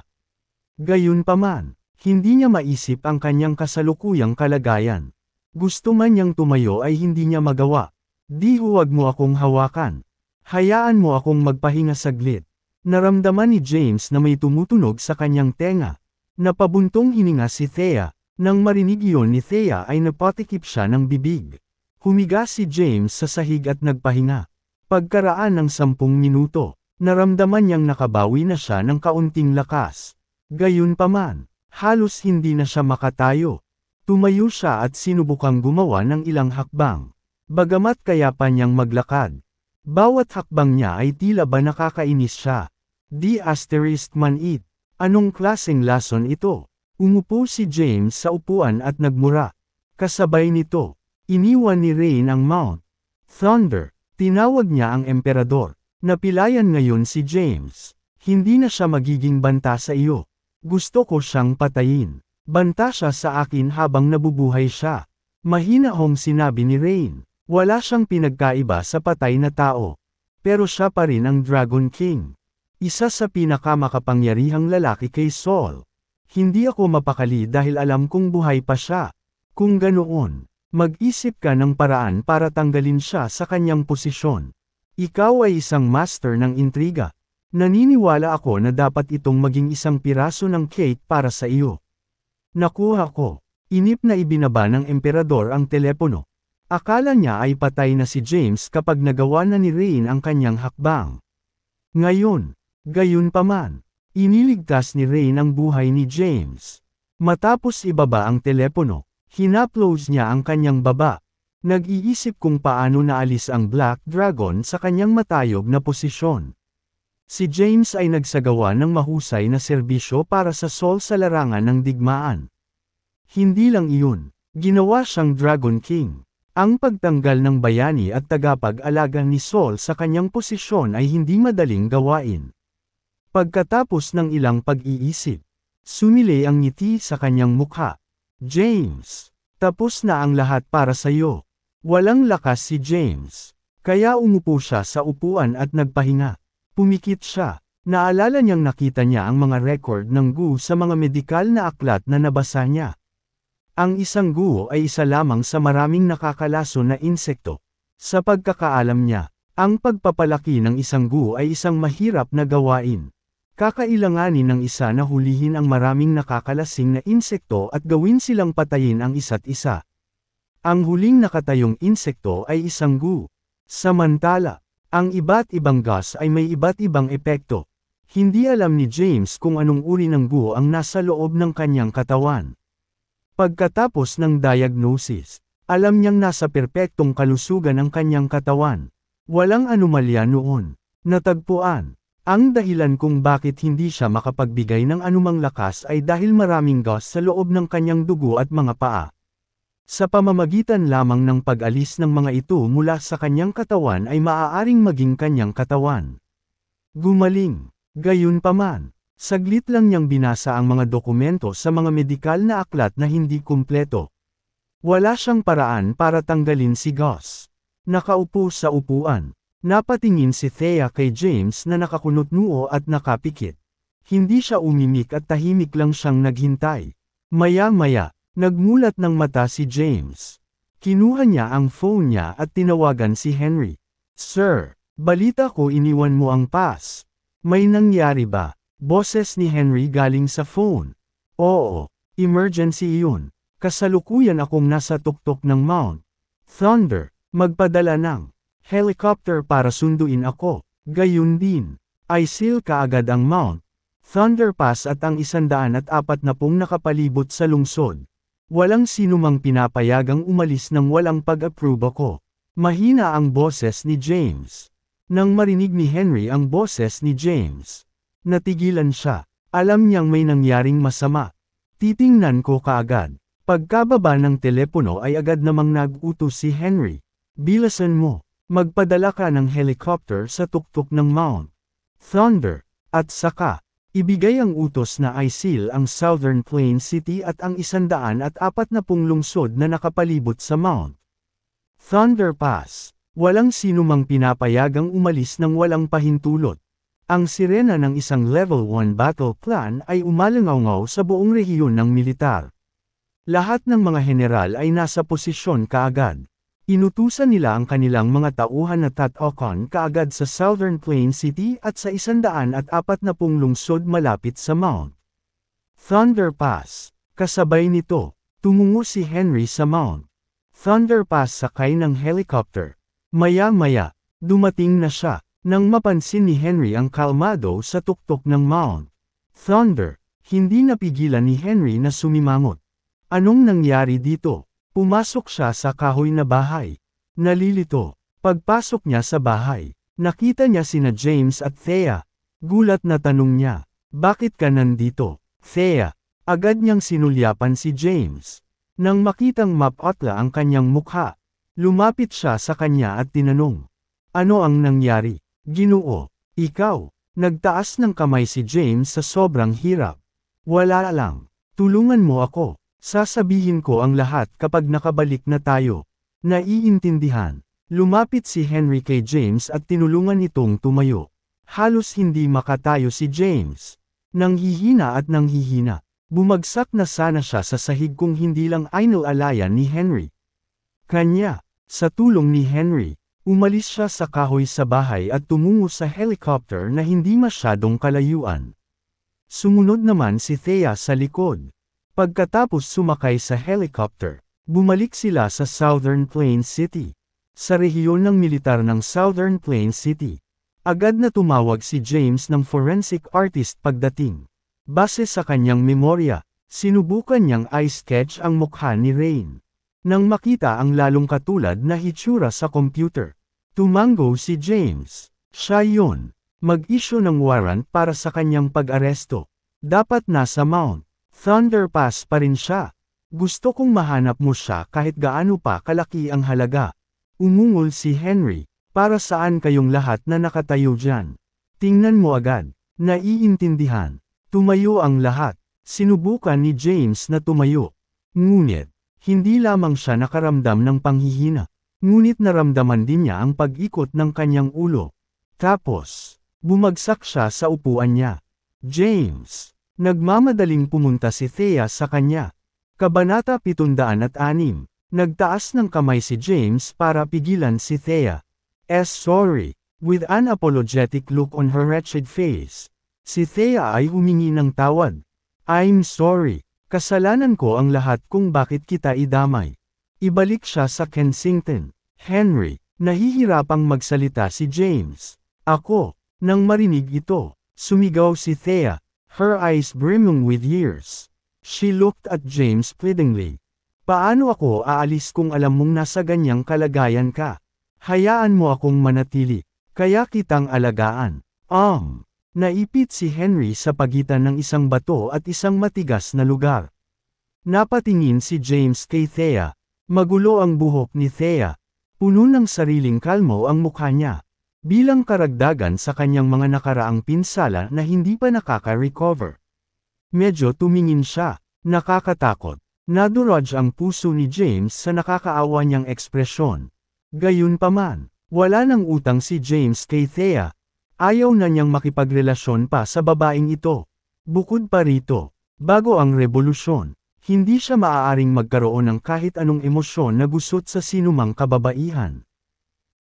Gayunpaman, hindi niya maisip ang kanyang kasalukuyang kalagayan. Gusto man niyang tumayo ay hindi niya magawa. "Di huwag mo akong hawakan. Hayaan mo akong magpahinga saglit." Naramdaman ni James na may tumutunog sa kanyang tenga. Napabuntong hininga si Thea. Nang marinig iyon ni Thea ay napatikip siya ng bibig. Humiga si James sa sahig at nagpahinga. Pagkaraan ng 10 minuto, naramdaman niyang nakabawi na siya ng kaunting lakas. Gayunpaman, halos hindi na siya makatayo. Tumayo siya at sinubukang gumawa ng ilang hakbang. Bagamat kaya pa niyang maglakad, bawat hakbang niya ay tila ba nakakainis siya. Man it. Anong klaseng lason ito? Umupo si James sa upuan at nagmura. Kasabay nito, iniwan ni Rain ang Mount Thunder. Tinawag niya ang emperador. Napilayan ngayon si James. Hindi na siya magiging banta sa iyo. Gusto ko siyang patayin. Banta siya sa akin habang nabubuhay siya. Mahinahong sinabi ni Rain. Wala siyang pinagkaiba sa patay na tao. Pero siya pa rin ang Dragon King. Isa sa pinakamakapangyarihang lalaki kay Saul. Hindi ako mapakali dahil alam kong buhay pa siya. Kung ganoon, mag-isip ka ng paraan para tanggalin siya sa kanyang posisyon. Ikaw ay isang master ng intriga. Naniniwala ako na dapat itong maging isang piraso ng cake para sa iyo. Nakuha ko. Inip na ibinaba ng emperador ang telepono. Akala niya ay patay na si James kapag nagawa na ni Rain ang kanyang hakbang. Ngayon, gayunpaman, iniligtas ni Rain ang buhay ni James. Matapos ibaba ang telepono, hinapload niya ang kanyang baba. Nag-iisip kung paano naalis ang Black Dragon sa kanyang matayog na posisyon. Si James ay nagsagawa ng mahusay na serbisyo para sa Saul sa larangan ng digmaan. Hindi lang iyon, ginawa siyang Dragon King. Ang pagtanggal ng bayani at tagapag-alaga ni Saul sa kanyang posisyon ay hindi madaling gawain. Pagkatapos ng ilang pag-iisip, sumilay ang ngiti sa kanyang mukha. James, tapos na ang lahat para sa iyo. Walang lakas si James. Kaya umupo siya sa upuan at nagpahinga. Pumikit siya. Naalala niyang nakita niya ang mga record ng GU sa mga medikal na aklat na nabasa niya. Ang isang GU ay isa lamang sa maraming nakakalaso na insekto. Sa pagkakaalam niya, ang pagpapalaki ng isang GU ay isang mahirap na gawain. Kakailanganin ng isa na hulihin ang maraming nakakalasing na insekto at gawin silang patayin ang isa't isa. Ang huling nakatayong insekto ay isang GU. Samantala, ang iba't ibang gas ay may iba't ibang epekto. Hindi alam ni James kung anong uri ng GU ang nasa loob ng kanyang katawan. Pagkatapos ng diagnosis, Alam niyang nasa perpektong kalusugan ang kanyang katawan. Walang anomalya noon. Natagpuan. Ang dahilan kung bakit hindi siya makapagbigay ng anumang lakas ay dahil maraming gas sa loob ng kanyang dugo at mga paa. Sa pamamagitan lamang ng pag-alis ng mga ito mula sa kanyang katawan ay maaaring maging kanyang katawan. Gumaling. Gayunpaman, saglit lang niyang binasa ang mga dokumento sa mga medikal na aklat na hindi kumpleto. Wala siyang paraan para tanggalin si Gus. Nakaupo sa upuan. Napatingin si Thea kay James na nakakunot-noo at nakapikit. Hindi siya umimik at tahimik lang siyang naghintay. Maya-maya, nagmulat ng mata si James. Kinuha niya ang phone niya at tinawagan si Henry. Sir, balita ko iniwan mo ang pass. May nangyari ba? Boses ni Henry galing sa phone. Oo, emergency iyon. Kasalukuyan akong nasa tuktok ng Mount Thunder. Magpadala ng helicopter para sunduin ako. Gayun din, ay seal kaagad ang Mount Thunder Pass at ang 140 nakapalibot sa lungsod. Walang sinumang pinapayagang umalis nang walang pag-approve ako. Mahina ang boses ni James. Nang marinig ni Henry ang boses ni James, natigilan siya. Alam niyang may nangyaring masama. Titingnan ko kaagad. Pagkababa ng telepono ay agad namang nag-utos si Henry. Bilasan mo. Magpadala ka ng helicopter sa tuktok ng Mount Thunder. At saka, ibigay ang utos na i-seal ang Southern Plains City at ang 140 lungsod na nakapalibot sa Mount Thunder Pass. Walang sinumang pinapayagang umalis ng walang pahintulot. Ang sirena ng isang Level 1 battle plan ay umalangaw sa buong rehiyon ng militar. Lahat ng mga general ay nasa posisyon kaagad. Inutusan nila ang kanilang mga tauhan na tatakan kaagad sa Southern Plains City at sa 140 lungsod malapit sa Mount Thunder Pass. Kasabay nito, tumungo si Henry sa Mount Thunder Pass sakay ng helicopter. Maya-maya, dumating na siya. Nang mapansin ni Henry ang kalmado sa tuktok ng Mount Thunder, hindi napigilan ni Henry na sumimangot. Anong nangyari dito? Pumasok siya sa kahoy na bahay. Nalilito. Pagpasok niya sa bahay, nakita niya sina James at Thea. Gulat na tanong niya, bakit ka nandito, Thea? Agad niyang sinulyapan si James. Nang makitang mapatla ang kanyang mukha, lumapit siya sa kanya at tinanong, ano ang nangyari? Ginoo, ikaw. Nagtaas ng kamay si James sa sobrang hirap. Wala lang. Tulungan mo ako. Sasabihin ko ang lahat kapag nakabalik na tayo. Naiintindihan. Lumapit si Henry kay James at tinulungan itong tumayo. Halos hindi makatayo si James. Nanghihina at nanghihina. Bumagsak na sana siya sa sahig kung hindi lang inalalayan ni Henry. Kanya, sa tulong ni Henry, umalis siya sa kahoy sa bahay at tumungo sa helicopter na hindi masyadong kalayuan. Sumunod naman si Thea sa likod. Pagkatapos sumakay sa helicopter, bumalik sila sa Southern Plains City. Sa rehiyon ng militar ng Southern Plains City, agad na tumawag si James ng forensic artist pagdating. Base sa kanyang memorya, sinubukan niyang i-sketch ang mukha ni Rain. Nang makita ang lalong katulad na hitsura sa computer, tumango si James. Siya yun. Mag-issue ng warrant para sa kanyang pag-aresto. Dapat nasa Mount Thunder Pass pa rin siya. Gusto kong mahanap mo siya kahit gaano pa kalaki ang halaga. Umungol si Henry. Para saan kayong lahat na nakatayo dyan? Tingnan mo agad. Naiintindihan. Tumayo ang lahat. Sinubukan ni James na tumayo. Ngunit, hindi lamang siya nakaramdam ng panghihina. Ngunit naramdaman din niya ang pag-ikot ng kanyang ulo. Tapos, bumagsak siya sa upuan niya. James. Nagmamadaling pumunta si Thea sa kanya. Kabanata 706. Nagtaas ng kamay si James para pigilan si Thea. Sorry. With an apologetic look on her wretched face, si Thea ay humingi ng tawad. I'm sorry. Kasalanan ko ang lahat kung bakit kita idamay. Ibalik siya sa Kensington. Henry. Nahihirapang magsalita si James. Ako. Nang marinig ito, sumigaw si Thea. Her eyes brimming with tears. She looked at James pleadingly. Paano ako aalis kung alam mong nasa ganyang kalagayan ka? Hayaan mo akong manatili. Kaya kitang alagaan. Naipit si Henry sa pagitan ng isang bato at isang matigas na lugar. Napatingin si James kay Thea. Magulo ang buhok ni Thea. Puno ng sariling kalmo ang mukha niya. Bilang karagdagan sa kanyang mga nakaraang pinsala na hindi pa nakaka-recover. Medyo tumingin siya. Nakakatakot. Nadurog ang puso ni James sa nakakaawa niyang ekspresyon. Gayunpaman, wala nang utang si James kay Thea. Ayaw na niyang makipagrelasyon pa sa babaeng ito. Bukod pa rito, bago ang revolusyon, hindi siya maaaring magkaroon ng kahit anong emosyon na gusot sa sinumang kababaihan.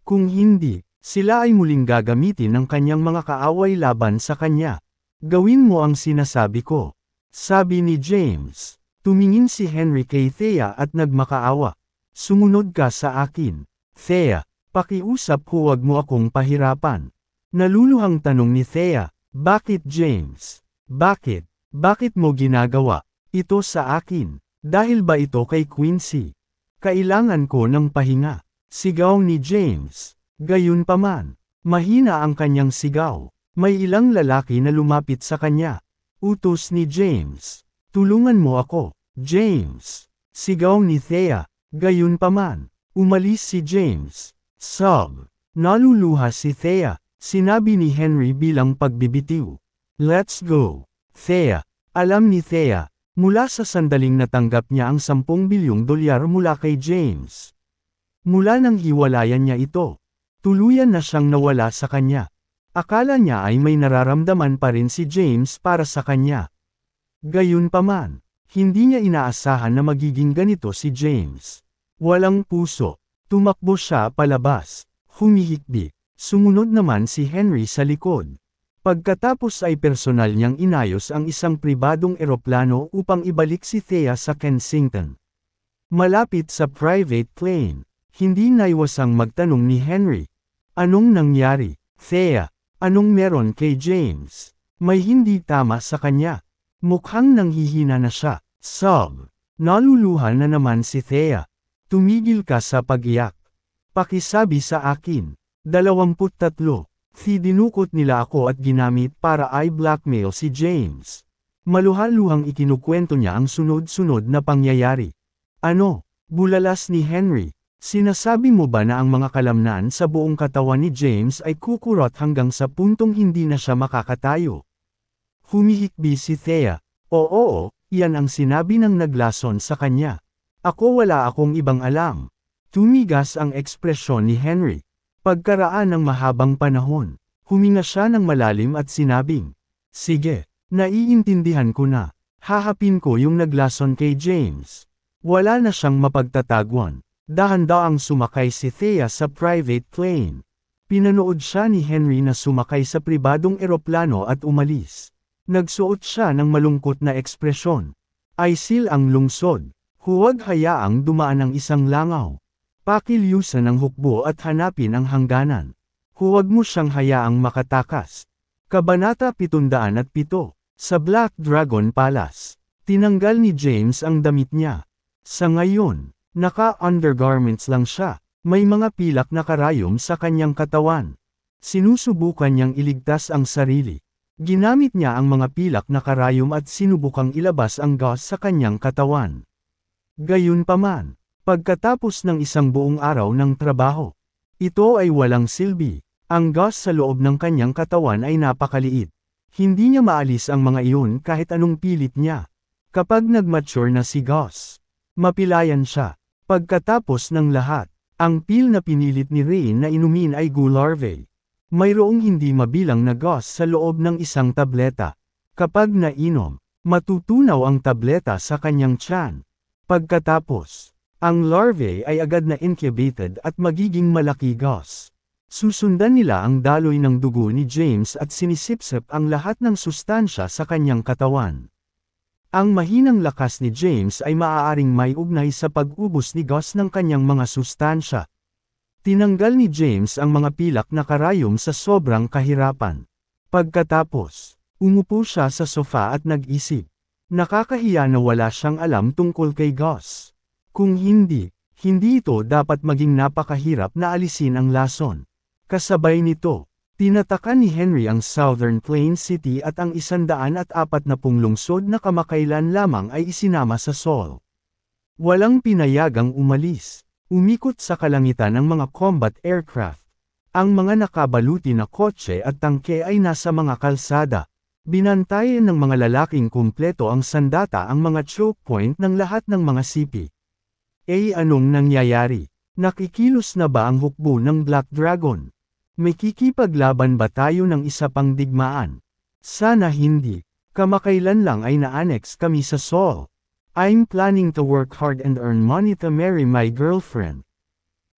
Kung hindi, sila ay muling gagamitin ng kanyang mga kaaway laban sa kanya. Gawin mo ang sinasabi ko, sabi ni James. Tumingin si Henry kay Thea at nagmakaawa. Sumunod ka sa akin. Thea, pakiusap huwag mo akong pahirapan. Naluluhang tanong ni Thea, bakit James? Bakit? Bakit mo ginagawa ito sa akin? Dahil ba ito kay Quincy? Kailangan ko ng pahinga. Sigaw ni James. Gayunpaman, mahina ang kanyang sigaw. May ilang lalaki na lumapit sa kanya. Utos ni James. Tulungan mo ako, James. Sigaw ni Thea. Gayunpaman, umalis si James. Sob. Naluluha si Thea. Sinabi ni Henry bilang pagbibitiw. Let's go. Thea. Alam ni Thea, mula sa sandaling natanggap niya ang 10 bilyong dolyar mula kay James. Mula nang hiwalayan niya ito, tuluyan na siyang nawala sa kanya. Akala niya ay may nararamdaman pa rin si James para sa kanya. Gayunpaman, hindi niya inaasahan na magiging ganito si James. Walang puso. Tumakbo siya palabas. Humihikbi. Sumunod naman si Henry sa likod. Pagkatapos ay personal niyang inayos ang isang pribadong eroplano upang ibalik si Thea sa Kensington. Malapit sa private plane, hindi naiwasang magtanong ni Henry. Anong nangyari, Thea? Anong meron kay James? May hindi tama sa kanya. Mukhang nanghihina na siya. Sob. Naluluha na naman si Thea. Tumigil ka sa pag-iyak. Pakisabi sa akin. 23. Dinukot nila ako at ginamit para i-blackmail si James. Maluhaluhang ikinukwento niya ang sunod-sunod na pangyayari. Ano? Bulalas ni Henry. Sinasabi mo ba na ang mga kalamnan sa buong katawan ni James ay kukurot hanggang sa puntong hindi na siya makakatayo? Humihikbi si Thea. Oo, yan ang sinabi ng naglason sa kanya. Ako wala akong ibang alam. Tumigas ang ekspresyon ni Henry. Pagkaraan ng mahabang panahon, huminga siya ng malalim at sinabing, sige, naiintindihan ko na. Hahapin ko yung naglason kay James. Wala na siyang mapagtatagwan. Dahan-daang sumakay si Thea sa private plane. Pinanood siya ni Henry na sumakay sa pribadong eroplano at umalis. Nagsuot siya ng malungkot na ekspresyon. Aysil ang lungsod. Huwag hayaang dumaan ang isang langaw. Pakilyusan ang hukbo at hanapin ang hangganan. Huwag mo siyang hayaang makatakas. Kabanata 707. Sa Black Dragon Palace. Tinanggal ni James ang damit niya. Sa ngayon, naka-undergarments lang siya. May mga pilak na karayom sa kanyang katawan. Sinusubukan niyang iligtas ang sarili. Ginamit niya ang mga pilak na karayom at sinubukang ilabas ang gas sa kanyang katawan. Gayunpaman, pagkatapos ng isang buong araw ng trabaho, ito ay walang silbi. Ang gas sa loob ng kanyang katawan ay napakaliit. Hindi niya maalis ang mga iyon kahit anong pilit niya. Kapag nag-mature na si Gus, mapilayan siya. Pagkatapos ng lahat, ang pil na pinilit ni Rain na inumin ay goo larvae. Mayroong hindi mabilang na gas sa loob ng isang tableta. Kapag nainom, matutunaw ang tableta sa kanyang tiyan. Pagkatapos, ang larvae ay agad na incubated at magiging malaki gas. Susundan nila ang daloy ng dugo ni James at sinisipsip ang lahat ng sustansya sa kanyang katawan. Ang mahinang lakas ni James ay maaaring may ugnay sa pag-ubos ni Gus ng kanyang mga sustansya. Tinanggal ni James ang mga pilak na karayom sa sobrang kahirapan. Pagkatapos, umupo siya sa sofa at nag-isip. Nakakahiya na wala siyang alam tungkol kay Gus. Kung hindi ito dapat maging napakahirap na alisin ang lason. Kasabay nito, tinatakan ni Henry ang Southern Plains City at ang 140 lungsod na kamakailan lamang ay isinama sa SAL. Walang pinayagang umalis. Umikot sa kalangitan ang mga combat aircraft. Ang mga nakabaluti na kotse at tangke ay nasa mga kalsada. Binantayan ng mga lalaking kumpleto ang sandata ang mga choke point ng lahat ng mga sipi. Anong nangyayari? Nakikilos na ba ang hukbo ng Black Dragon? May kikipaglaban ba tayo ng isa pang digmaan? Sana hindi. Kamakailan lang ay na-annex kami sa SAL. I'm planning to work hard and earn money to marry my girlfriend.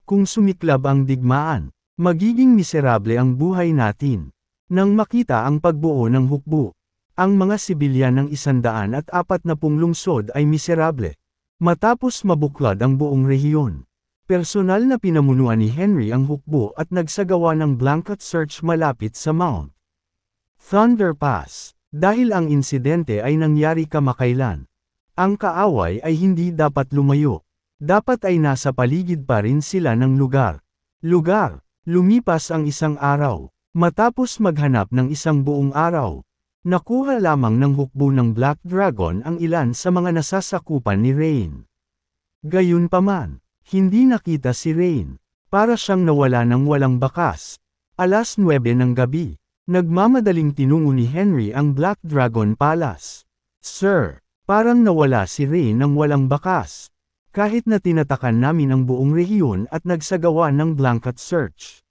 Kung sumiklab ang digmaan, magiging miserable ang buhay natin. Nang makita ang pagbuo ng hukbo, ang mga sibilyan ng 140 lungsod ay miserable. Matapos mabuklad ang buong rehiyon, personal na pinamunuan ni Henry ang hukbo at nagsagawa ng blanket search malapit sa Mount Thunder Pass. Dahil ang insidente ay nangyari kamakailan, ang kaaway ay hindi dapat lumayo. Dapat ay nasa paligid pa rin sila ng lugar. Lumipas ang isang araw. Matapos maghanap ng isang buong araw, nakuha lamang ng hukbo ng Black Dragon ang ilan sa mga nasasakupan ni Rain. Gayunpaman, hindi nakita si Rain. Para siyang nawala ng walang bakas. 9:00 ng gabi, nagmamadaling tinungo ni Henry ang Black Dragon Palace. Sir, parang nawala si Rain ng walang bakas. Kahit na tinatakan namin ang buong rehiyon at nagsagawa ng blanket search.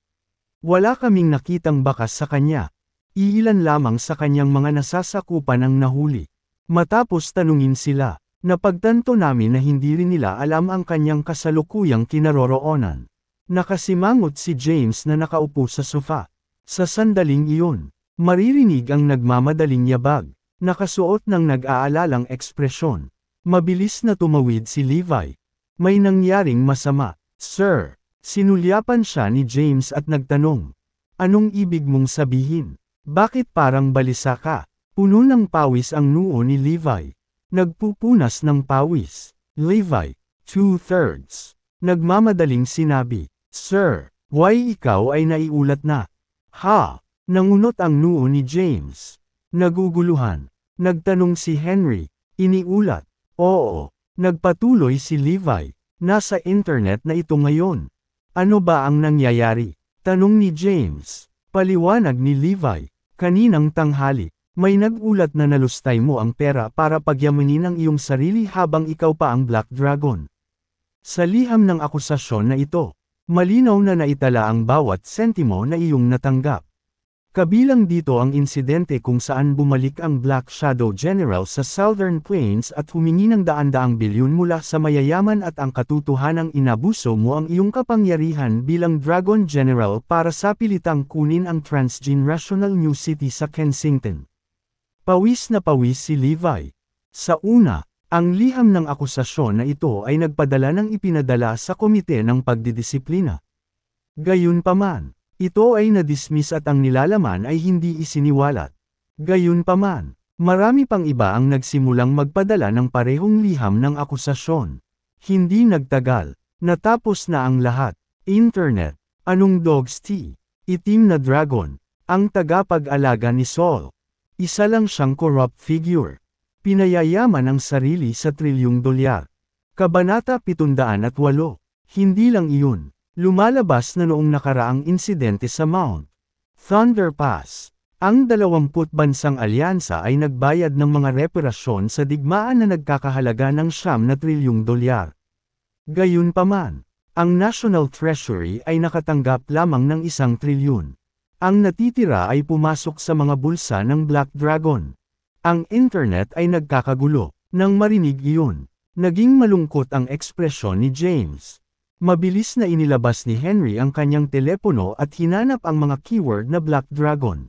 Wala kaming nakitang bakas sa kanya. Iilan lamang sa kanyang mga nasasakupan ang nahuli. Matapos tanungin sila, napagtanto namin na hindi rin nila alam ang kanyang kasalukuyang kinaroroonan. Nakasimangot si James na nakaupo sa sofa. Sa sandaling iyon, maririnig ang nagmamadaling yabag, nakasuot ng nag-aalalang ekspresyon. Mabilis na tumawid si Levi. May nangyaring masama, sir. Sinulyapan siya ni James at nagtanong. Anong ibig mong sabihin? Bakit parang balisa ka? Puno ng pawis ang noo ni Levi. Nagpupunas ng pawis. Levi, 2/3. Nagmamadaling sinabi. Sir, why ikaw ay naiulat na? Ha? Nangunot ang noo ni James. Naguguluhan. Nagtanong si Henry. Iniulat. Oo. Nagpatuloy si Levi. Nasa internet na ito ngayon. Ano ba ang nangyayari? Tanong ni James. Paliwanag ni Levi. Kaninang tanghali, may nagulat na nalustay mo ang pera para pagyamanin ang iyong sarili habang ikaw pa ang Black Dragon. Sa liham ng akusasyon na ito, malinaw na naitala ang bawat sentimo na iyong natanggap. Kabilang dito ang insidente kung saan bumalik ang Black Shadow General sa Southern Plains at humingi ng daan-daang bilyon mula sa mayayaman at ang katotohanang inabuso mo ang iyong kapangyarihan bilang Dragon General para sa pilitang kunin ang transgenerational New City sa Kensington. Pawis na pawis si Levi. Sa una, ang liham ng akusasyon na ito ay nagpadala ng ipinadala sa komite ng pagdidisiplina. Gayunpaman, ito ay na-dismiss at ang nilalaman ay hindi isiniwalat. Gayunpaman, marami pang iba ang nagsimulang magpadala ng parehong liham ng akusasyon. Hindi nagtagal, natapos na ang lahat. Internet, anong dog's tea? Itim na dragon, ang tagapag-alaga ni Saul. Isa lang siyang corrupt figure. Pinayayaman ang sarili sa $1 trilyon. Kabanata 708. Hindi lang iyon. Lumalabas na noong nakaraang insidente sa Mount Thunder Pass, ang 20 bansang alyansa ay nagbayad ng mga reparasyon sa digmaan na nagkakahalaga ng $9 trilyon. Gayunpaman, ang National Treasury ay nakatanggap lamang ng $1 trilyon. Ang natitira ay pumasok sa mga bulsa ng Black Dragon. Ang internet ay nagkakagulo. Nang marinig iyon, naging malungkot ang ekspresyon ni James. Mabilis na inilabas ni Henry ang kanyang telepono at hinanap ang mga keyword na Black Dragon.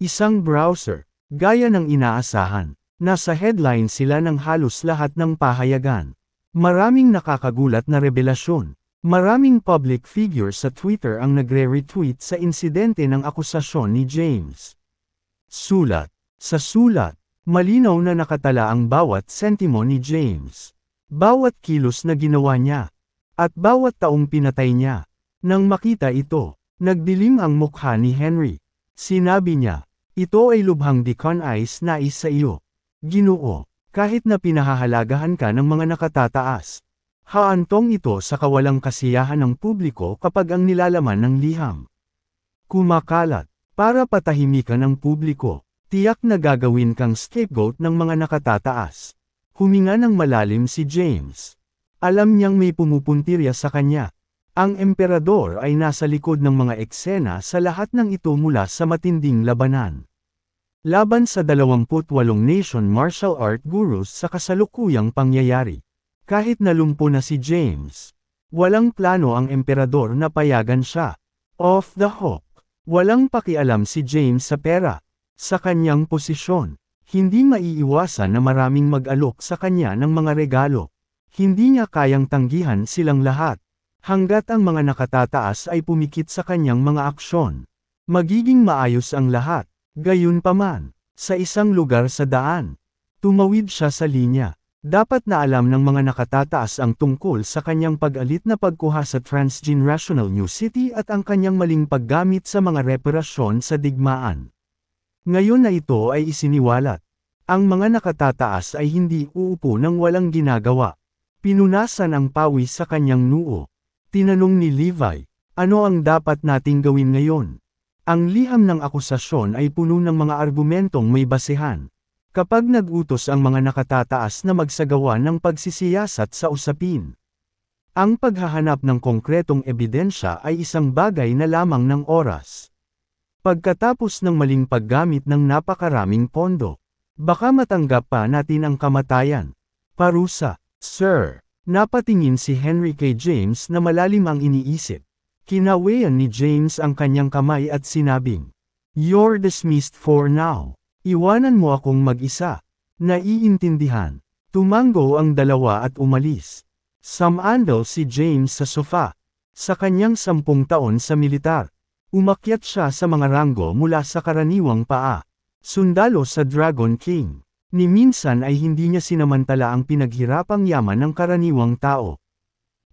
Isang browser, gaya ng inaasahan, nasa headline sila ng halos lahat ng pahayagan. Maraming nakakagulat na revelasyon. Maraming public figures sa Twitter ang nagre-retweet sa insidente ng akusasyon ni James. Sulat. Sa sulat, malinaw na nakatala ang bawat sentimo ni James. bawat kilos na ginawa niya, at bawat taong pinatay niya. Nang makita ito, nagdilim ang mukha ni Henry. Sinabi niya, ito ay lubhang di ko nais sa iyo. Ginoo, kahit na pinahahalagahan ka ng mga nakatataas. Haantong ito sa kawalang kasiyahan ng publiko kapag ang nilalaman ng liham kumakalat. Para patahimikan ng publiko, tiyak na gagawin kang scapegoat ng mga nakatataas. Huminga ng malalim si James. Alam niyang may pumupuntirya sa kanya. Ang emperador ay nasa likod ng mga eksena sa lahat ng ito mula sa matinding labanan laban sa 28 nation martial art gurus sa kasalukuyang pangyayari. Kahit nalumpo na si James, walang plano ang emperador na payagan siya. Off the hook. Walang pakialam si James sa pera. Sa kanyang posisyon, hindi maiiwasan na maraming mag-alok sa kanya ng mga regalo. Hindi niya kayang tanggihan silang lahat. Hanggat ang mga nakatataas ay pumikit sa kanyang mga aksyon, magiging maayos ang lahat. Gayunpaman, sa isang lugar sa daan, tumawid siya sa linya. Dapat na alam ng mga nakatataas ang tungkol sa kanyang pag-alit na pagkuha sa Transgenerational New City at ang kanyang maling paggamit sa mga reparasyon sa digmaan. Ngayon na ito ay isiniwalat. Ang mga nakatataas ay hindi uupo ng walang ginagawa. Pinunasan ang pawis sa kanyang noo. Tinanong ni Levi, ano ang dapat nating gawin ngayon? Ang liham ng akusasyon ay puno ng mga argumentong may basehan. Kapag nag-utos ang mga nakatataas na magsagawa ng pagsisiyasat sa usapin, ang paghahanap ng konkretong ebidensya ay isang bagay na lamang ng oras. Pagkatapos ng maling paggamit ng napakaraming pondo, baka matanggap pa natin ang kamatayan. Parusa, Sir. Napatingin si Henry kay James na malalim ang iniisip. Kinawayan ni James ang kanyang kamay at sinabing, "You're dismissed for now. Iwanan mo akong mag-isa." Naiintindihan. Tumango ang dalawa at umalis. Sumandal si James sa sofa. Sa kanyang 10 taon sa militar, umakyat siya sa mga ranggo mula sa karaniwang paa. Sundalo sa Dragon King. Ni minsan ay hindi niya sinamantala ang pinaghirapang yaman ng karaniwang tao.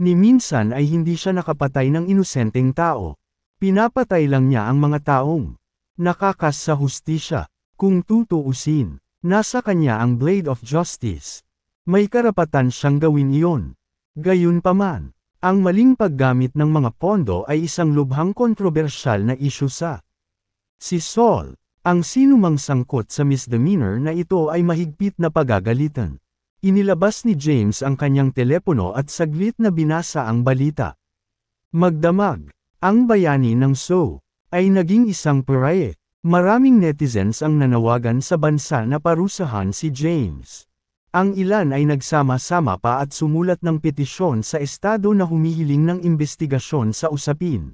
Ni minsan ay hindi siya nakapatay ng inosenteng tao. Pinapatay lang niya ang mga taong nakakas sa hustisya. Kung tutuusin, nasa kanya ang blade of justice. May karapatan siyang gawin iyon. Gayunpaman, ang maling paggamit ng mga pondo ay isang lubhang kontrobersyal na isyu sa si Saul. Ang sinumang sangkot sa misdemeanor na ito ay mahigpit na pagagalitan. Inilabas ni James ang kanyang telepono at saglit na binasa ang balita. Magdamag, ang bayani ng Seoul ay naging isang pariah. Maraming netizens ang nanawagan sa bansa na parusahan si James. Ang ilan ay nagsama-sama pa at sumulat ng petisyon sa estado na humihiling ng investigasyon sa usapin.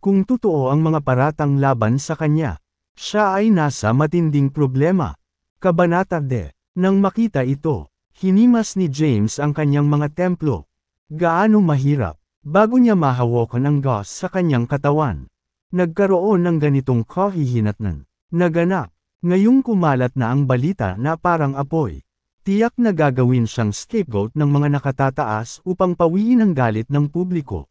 Kung totoo ang mga paratang laban sa kanya, siya ay nasa matinding problema. Kabanata 10. Nang makita ito, hinimas ni James ang kanyang mga templo. Gaano mahirap, bago niya mahawakan ang gas sa kanyang katawan. Nagkaroon ng ganitong kahihinatnan. Naganap, ngayong kumalat na ang balita na parang apoy. Tiyak na gagawin siyang scapegoat ng mga nakatataas upang pawiin ang galit ng publiko.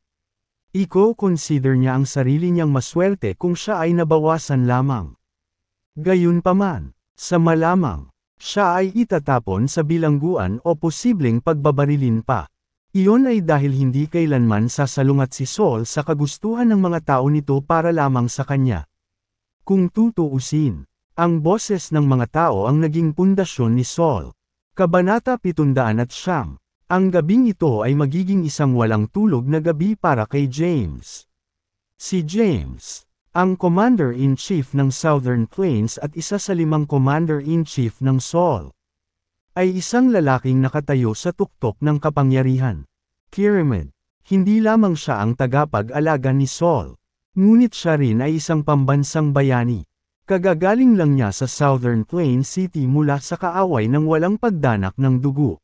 Iko-consider niya ang sarili niyang maswerte kung siya ay nabawasan lamang. Gayunpaman, sa malamang, siya ay itatapon sa bilangguan o posibleng pagbabarilin pa. Iyon ay dahil hindi kailanman sasalungat si Saul sa kagustuhan ng mga tao nito para lamang sa kanya. Kung tutuusin, ang boses ng mga tao ang naging pundasyon ni Saul. Kabanata 709. Ang gabing ito ay magiging isang walang tulog na gabi para kay James. Si James, ang Commander-in-Chief ng Southern Plains at isa sa 5 Commander-in-Chief ng Saul, ay isang lalaking nakatayo sa tuktok ng kapangyarihan. Pyramid. Hindi lamang siya ang tagapag-alaga ni Saul, ngunit siya rin ay isang pambansang bayani. Kagagaling lang niya sa Southern Plains City mula sa kaaway ng walang pagdanak ng dugo.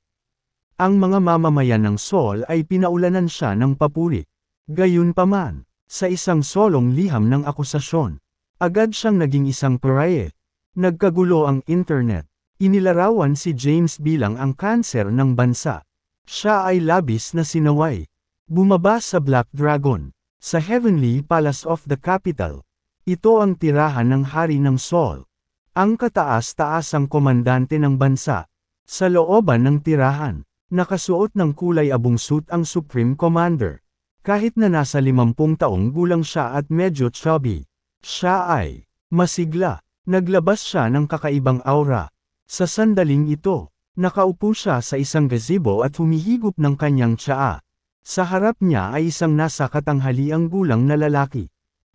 Ang mga mamamayan ng Saul ay pinaulanan siya ng papuri. Gayunpaman, sa isang solong liham ng akusasyon, agad siyang naging isang pariah. Nagkagulo ang internet. Inilarawan si James bilang ang kanser ng bansa. Siya ay labis na sinaway. Bumaba sa Black Dragon, sa Heavenly Palace of the Capital. Ito ang tirahan ng Hari ng Sol. Ang kataas-taasang komandante ng bansa. Sa looban ng tirahan, nakasuot ng kulay abong suit ang Supreme Commander. Kahit na nasa 50 taong gulang siya at medyo chubby, siya ay masigla. Naglabas siya ng kakaibang aura. Sa sandaling ito, nakaupo siya sa isang gazebo at humihigop ng kanyang tsaa. Sa harap niya ay isang nasa katanghaliang gulang na lalaki.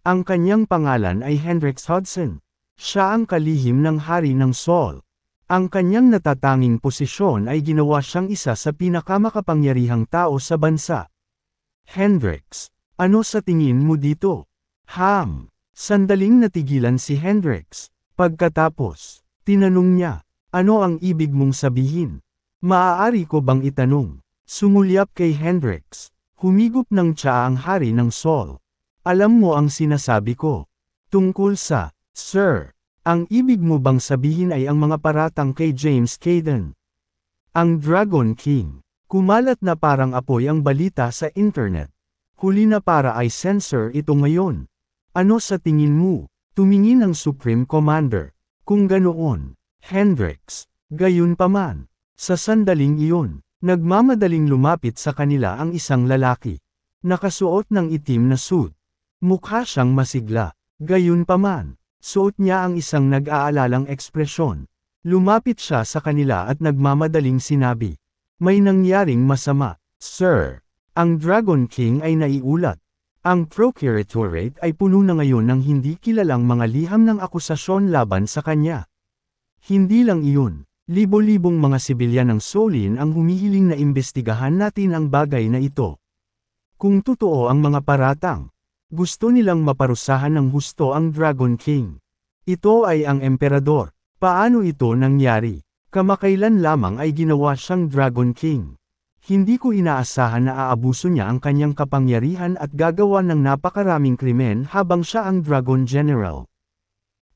Ang kanyang pangalan ay Hendrix Hudson. Siya ang kalihim ng Hari ng Sol. Ang kanyang natatanging posisyon ay ginawa siyang isa sa pinakamakapangyarihang tao sa bansa. Hendrix, ano sa tingin mo dito? Sandaling natigilan si Hendrix. Pagkatapos, tinanong niya, ano ang ibig mong sabihin? Maaari ko bang itanong? Sumulyap kay Hendrix. Humigop ng tsaa ang Hari ng Sol. Alam mo ang sinasabi ko. Tungkol sa, Sir, ang ibig mo bang sabihin ay ang mga paratang kay James Cayden? Ang Dragon King. Kumalat na parang apoy ang balita sa internet. Huli na para ay censor ito ngayon. Ano sa tingin mo? Tumingin ang Supreme Commander. Kung ganoon, Hendrix, gayunpaman, sa sandaling iyon, nagmamadaling lumapit sa kanila ang isang lalaki. Nakasuot ng itim na suit. Mukha siyang masigla. Gayunpaman, suot niya ang isang nag-aalalang ekspresyon. Lumapit siya sa kanila at nagmamadaling sinabi, may nangyaring masama, Sir. Ang Dragon King ay naiulat. Ang Procuratorate ay puno na ngayon ng hindi kilalang mga liham ng akusasyon laban sa kanya. Hindi lang iyon, libo-libong mga sibilyan ng Solin ang humihiling na imbestigahan natin ang bagay na ito. Kung totoo ang mga paratang, gusto nilang maparusahan ng husto ang Dragon King. Ito ay ang Emperador. Paano ito nangyari? Kamakailan lamang ay ginawa siyang Dragon King. Hindi ko inaasahan na aabuso niya ang kanyang kapangyarihan at gagawa ng napakaraming krimen habang siya ang Dragon General.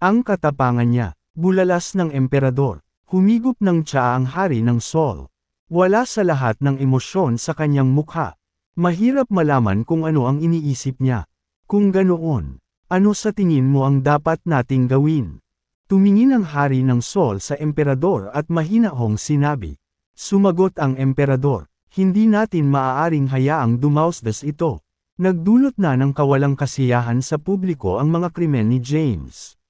Ang katapangan niya, bulalas ng Emperador, humigop ng tsaa ang Hari ng Sol. Wala sa lahat ng emosyon sa kanyang mukha. Mahirap malaman kung ano ang iniisip niya. Kung ganoon, ano sa tingin mo ang dapat nating gawin? Tumingin ang Hari ng Sol sa Emperador at mahinahong sinabi. Sumagot ang Emperador. Hindi natin maaaring hayaang dumausdas ito. Nagdulot na ng kawalang kasiyahan sa publiko ang mga krimen ni James.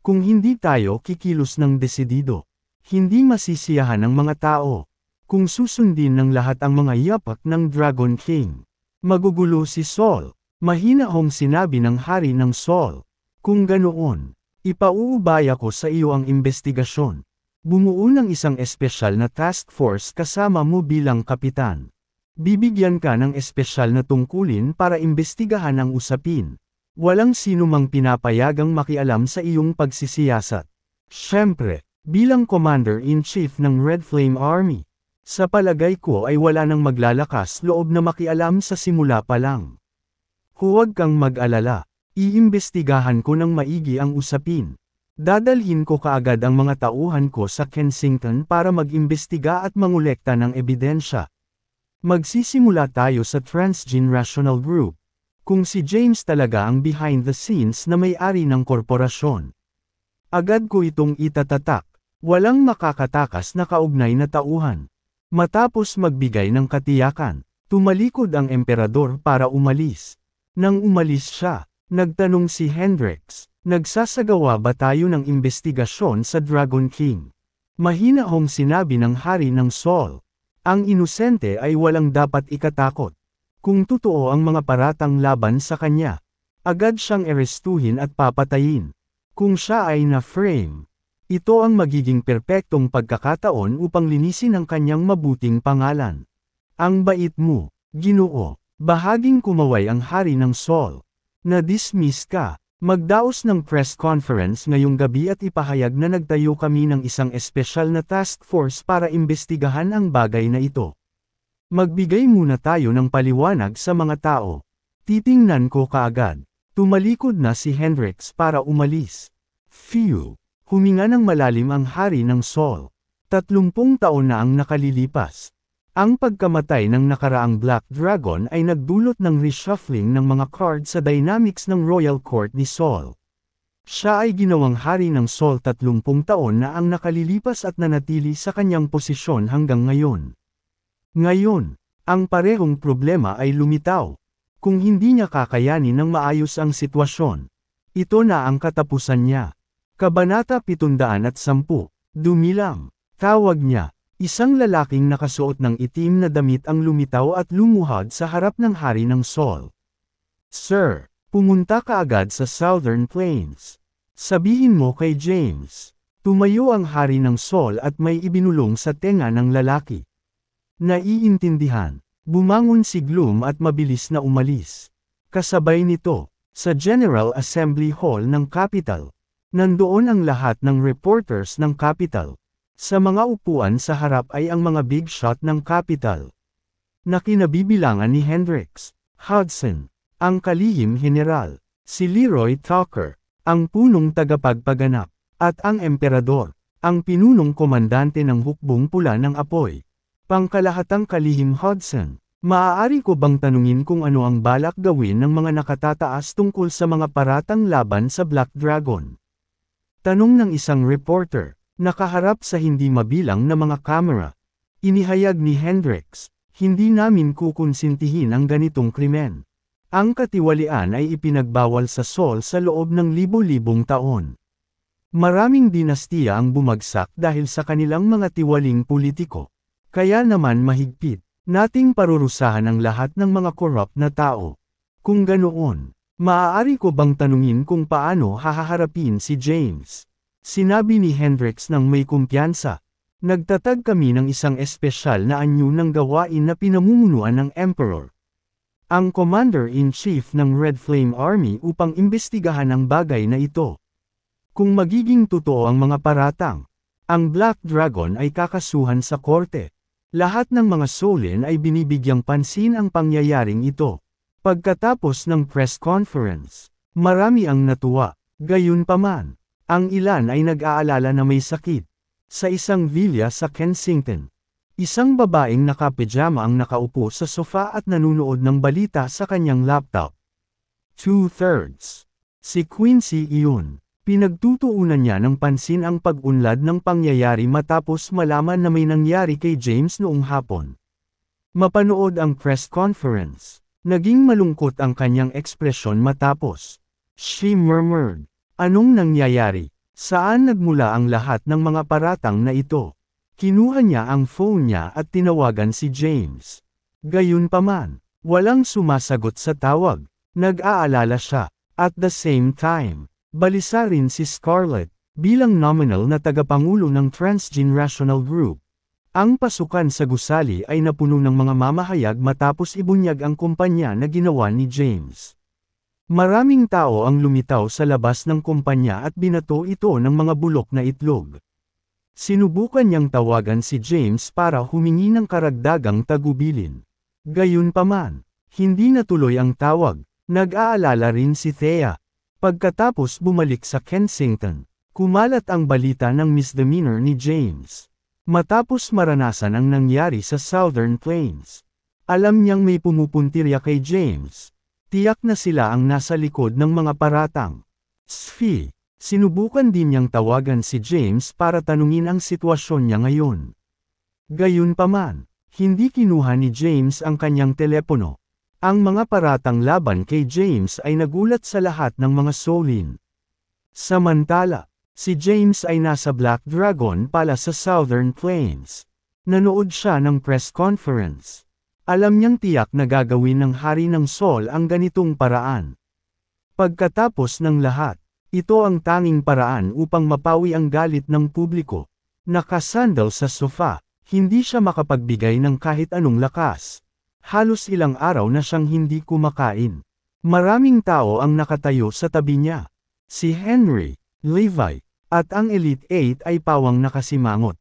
Kung hindi tayo kikilos ng desidido, hindi masisiyahan ng mga tao. Kung susundin ng lahat ang mga yapak ng Dragon King, magugulo si Sol. Mahinahong sinabi ng Hari ng Sol. Kung ganoon, ipauubaya ko sa iyo ang investigasyon. Bumuo ng isang espesyal na task force kasama mo bilang kapitan. Bibigyan ka ng espesyal na tungkulin para imbestigahan ang usapin. Walang sino mang pinapayagang makialam sa iyong pagsisiyasat. Siyempre, bilang Commander-in-Chief ng Red Flame Army, sa palagay ko ay wala nang maglalakas loob na makialam sa simula pa lang. Huwag kang mag-alala, iimbestigahan ko ng maigi ang usapin. Dadalhin ko kaagad ang mga tauhan ko sa Kensington para mag-imbestiga at mangolekta ng ebidensya. Magsisimula tayo sa Transgenerational Group. Kung si James talaga ang behind the scenes na may-ari ng korporasyon. Agad ko itong itatatak. Walang makakatakas na kaugnay na tauhan. Matapos magbigay ng katiyakan, tumalikod ang Emperador para umalis. Nang umalis siya, nagtanong si Hendrix. Nagsasagawa ba tayo ng imbestigasyon sa Dragon King? Mahinahong sinabi ng Hari ng Sol. Ang inosente ay walang dapat ikatakot. Kung totoo ang mga paratang laban sa kanya, agad siyang arestuhin at papatayin. Kung siya ay na-frame, ito ang magiging perpektong pagkakataon upang linisin ang kanyang mabuting pangalan. Ang bait mo, Ginoo. Bahaging kumaway ang Hari ng Sol. Na-dismiss ka. Magdaos ng press conference ngayong gabi at ipahayag na nagtayo kami ng isang espesyal na task force para imbestigahan ang bagay na ito. Magbigay muna tayo ng paliwanag sa mga tao. Titingnan ko kaagad. Tumalikod na si Hendrix para umalis. Phew! Huminga ng malalim ang Hari ng Sol. 30 taon na ang nakalilipas. Ang pagkamatay ng nakaraang Black Dragon ay nagdulot ng reshuffling ng mga cards sa dynamics ng Royal Court ni Sol. Siya ay ginawang hari ng Sol 30 taon na ang nakalilipas at nanatili sa kanyang posisyon hanggang ngayon. Ngayon, ang parehong problema ay lumitaw. Kung hindi niya kakayanin ng maayos ang sitwasyon, ito na ang katapusan niya. Kabanata 710, Dumilang. Tawag niya. Isang lalaking nakasuot ng itim na damit ang lumitaw at lumuhad sa harap ng hari ng Sol. Sir, pumunta ka agad sa Southern Plains. Sabihin mo kay James. Tumayo ang hari ng Sol at may ibinulong sa tenga ng lalaki. Naiintindihan. Bumangon si Gloom at mabilis na umalis. Kasabay nito, sa General Assembly Hall ng Capitol, nandoon ang lahat ng reporters ng Capitol. Sa mga upuan sa harap ay ang mga big shot ng Capitol. Na kinabibilangan ni Hendricks, Hudson, ang kalihim general, si Leroy Tucker, ang punong tagapagpaganap, at ang emperador, ang pinunong komandante ng hukbong pula ng apoy. Pangkalahatang kalihim Hudson, maaari ko bang tanungin kung ano ang balak gawin ng mga nakatataas tungkol sa mga paratang laban sa Black Dragon? Tanong ng isang reporter. Nakaharap sa hindi mabilang na mga kamera. Inihayag ni Hendricks, hindi namin kukonsintihin ang ganitong krimen. Ang katiwalian ay ipinagbawal sa Sol sa loob ng libo-libong taon. Maraming dinastiya ang bumagsak dahil sa kanilang mga tiwaling politiko. Kaya naman mahigpit, nating parurusahan ang lahat ng mga corrupt na tao. Kung ganoon, maaari ko bang tanungin kung paano hahaharapin si James? Sinabi ni Hendricks ng may kumpiyansa. Nagtatag kami ng isang espesyal na anyo ng gawain na pinamumunuan ng Emperor. Ang Commander-in-Chief ng Red Flame Army upang imbestigahan ang bagay na ito. Kung magiging totoo ang mga paratang, ang Black Dragon ay kakasuhan sa korte. Lahat ng mga Solin ay binibigyang pansin ang pangyayaring ito. Pagkatapos ng press conference, marami ang natuwa. Gayunpaman, ang ilan ay nag-aalala na may sakit. Sa isang villa sa Kensington, isang babaeng nakapijama ang nakaupo sa sofa at nanunood ng balita sa kanyang laptop. 2/3. Si Quincy iyon. Pinagtutuunan niya ng pansin ang pag-unlad ng pangyayari matapos malaman na may nangyari kay James noong hapon. Mapanood ang press conference. Naging malungkot ang kanyang ekspresyon matapos. She murmured. Anong nangyayari? Saan nagmula ang lahat ng mga paratang na ito? Kinuha niya ang phone niya at tinawagan si James. Gayunpaman, walang sumasagot sa tawag. Nag-aalala siya. At the same time, balisa rin si Scarlett, bilang nominal na tagapangulo ng Transgenerational Group. Ang pasukan sa gusali ay napuno ng mga mamahayag matapos ibunyag ang kumpanya na ginawa ni James. Maraming tao ang lumitaw sa labas ng kumpanya at binato ito ng mga bulok na itlog. Sinubukan niyang tawagan si James para humingi ng karagdagang tagubilin. Gayunpaman, hindi natuloy ang tawag. Nag-aalala rin si Thea. Pagkatapos bumalik sa Kensington, kumalat ang balita ng misdemeanor ni James. Matapos maranasan ang nangyari sa Southern Plains, alam niyang may pumupuntirya kay James. Tiyak na sila ang nasa likod ng mga paratang. Sfi, sinubukan din niyang tawagan si James para tanungin ang sitwasyon niya ngayon. Gayunpaman, hindi kinuha ni James ang kanyang telepono. Ang mga paratang laban kay James ay nagulat sa lahat ng mga Solin. Samantala, si James ay nasa Black Dragon pala sa Southern Plains. Nanood siya ng press conference. Alam niyang tiyak na gagawin ng hari ng Sol ang ganitong paraan. Pagkatapos ng lahat, ito ang tanging paraan upang mapawi ang galit ng publiko. Nakasandal sa sofa, hindi siya makapagbigay ng kahit anong lakas. Halos ilang araw na siyang hindi kumakain. Maraming tao ang nakatayo sa tabi niya. Si Henry, Levi, at ang Elite 8 ay pawang nakasimangot.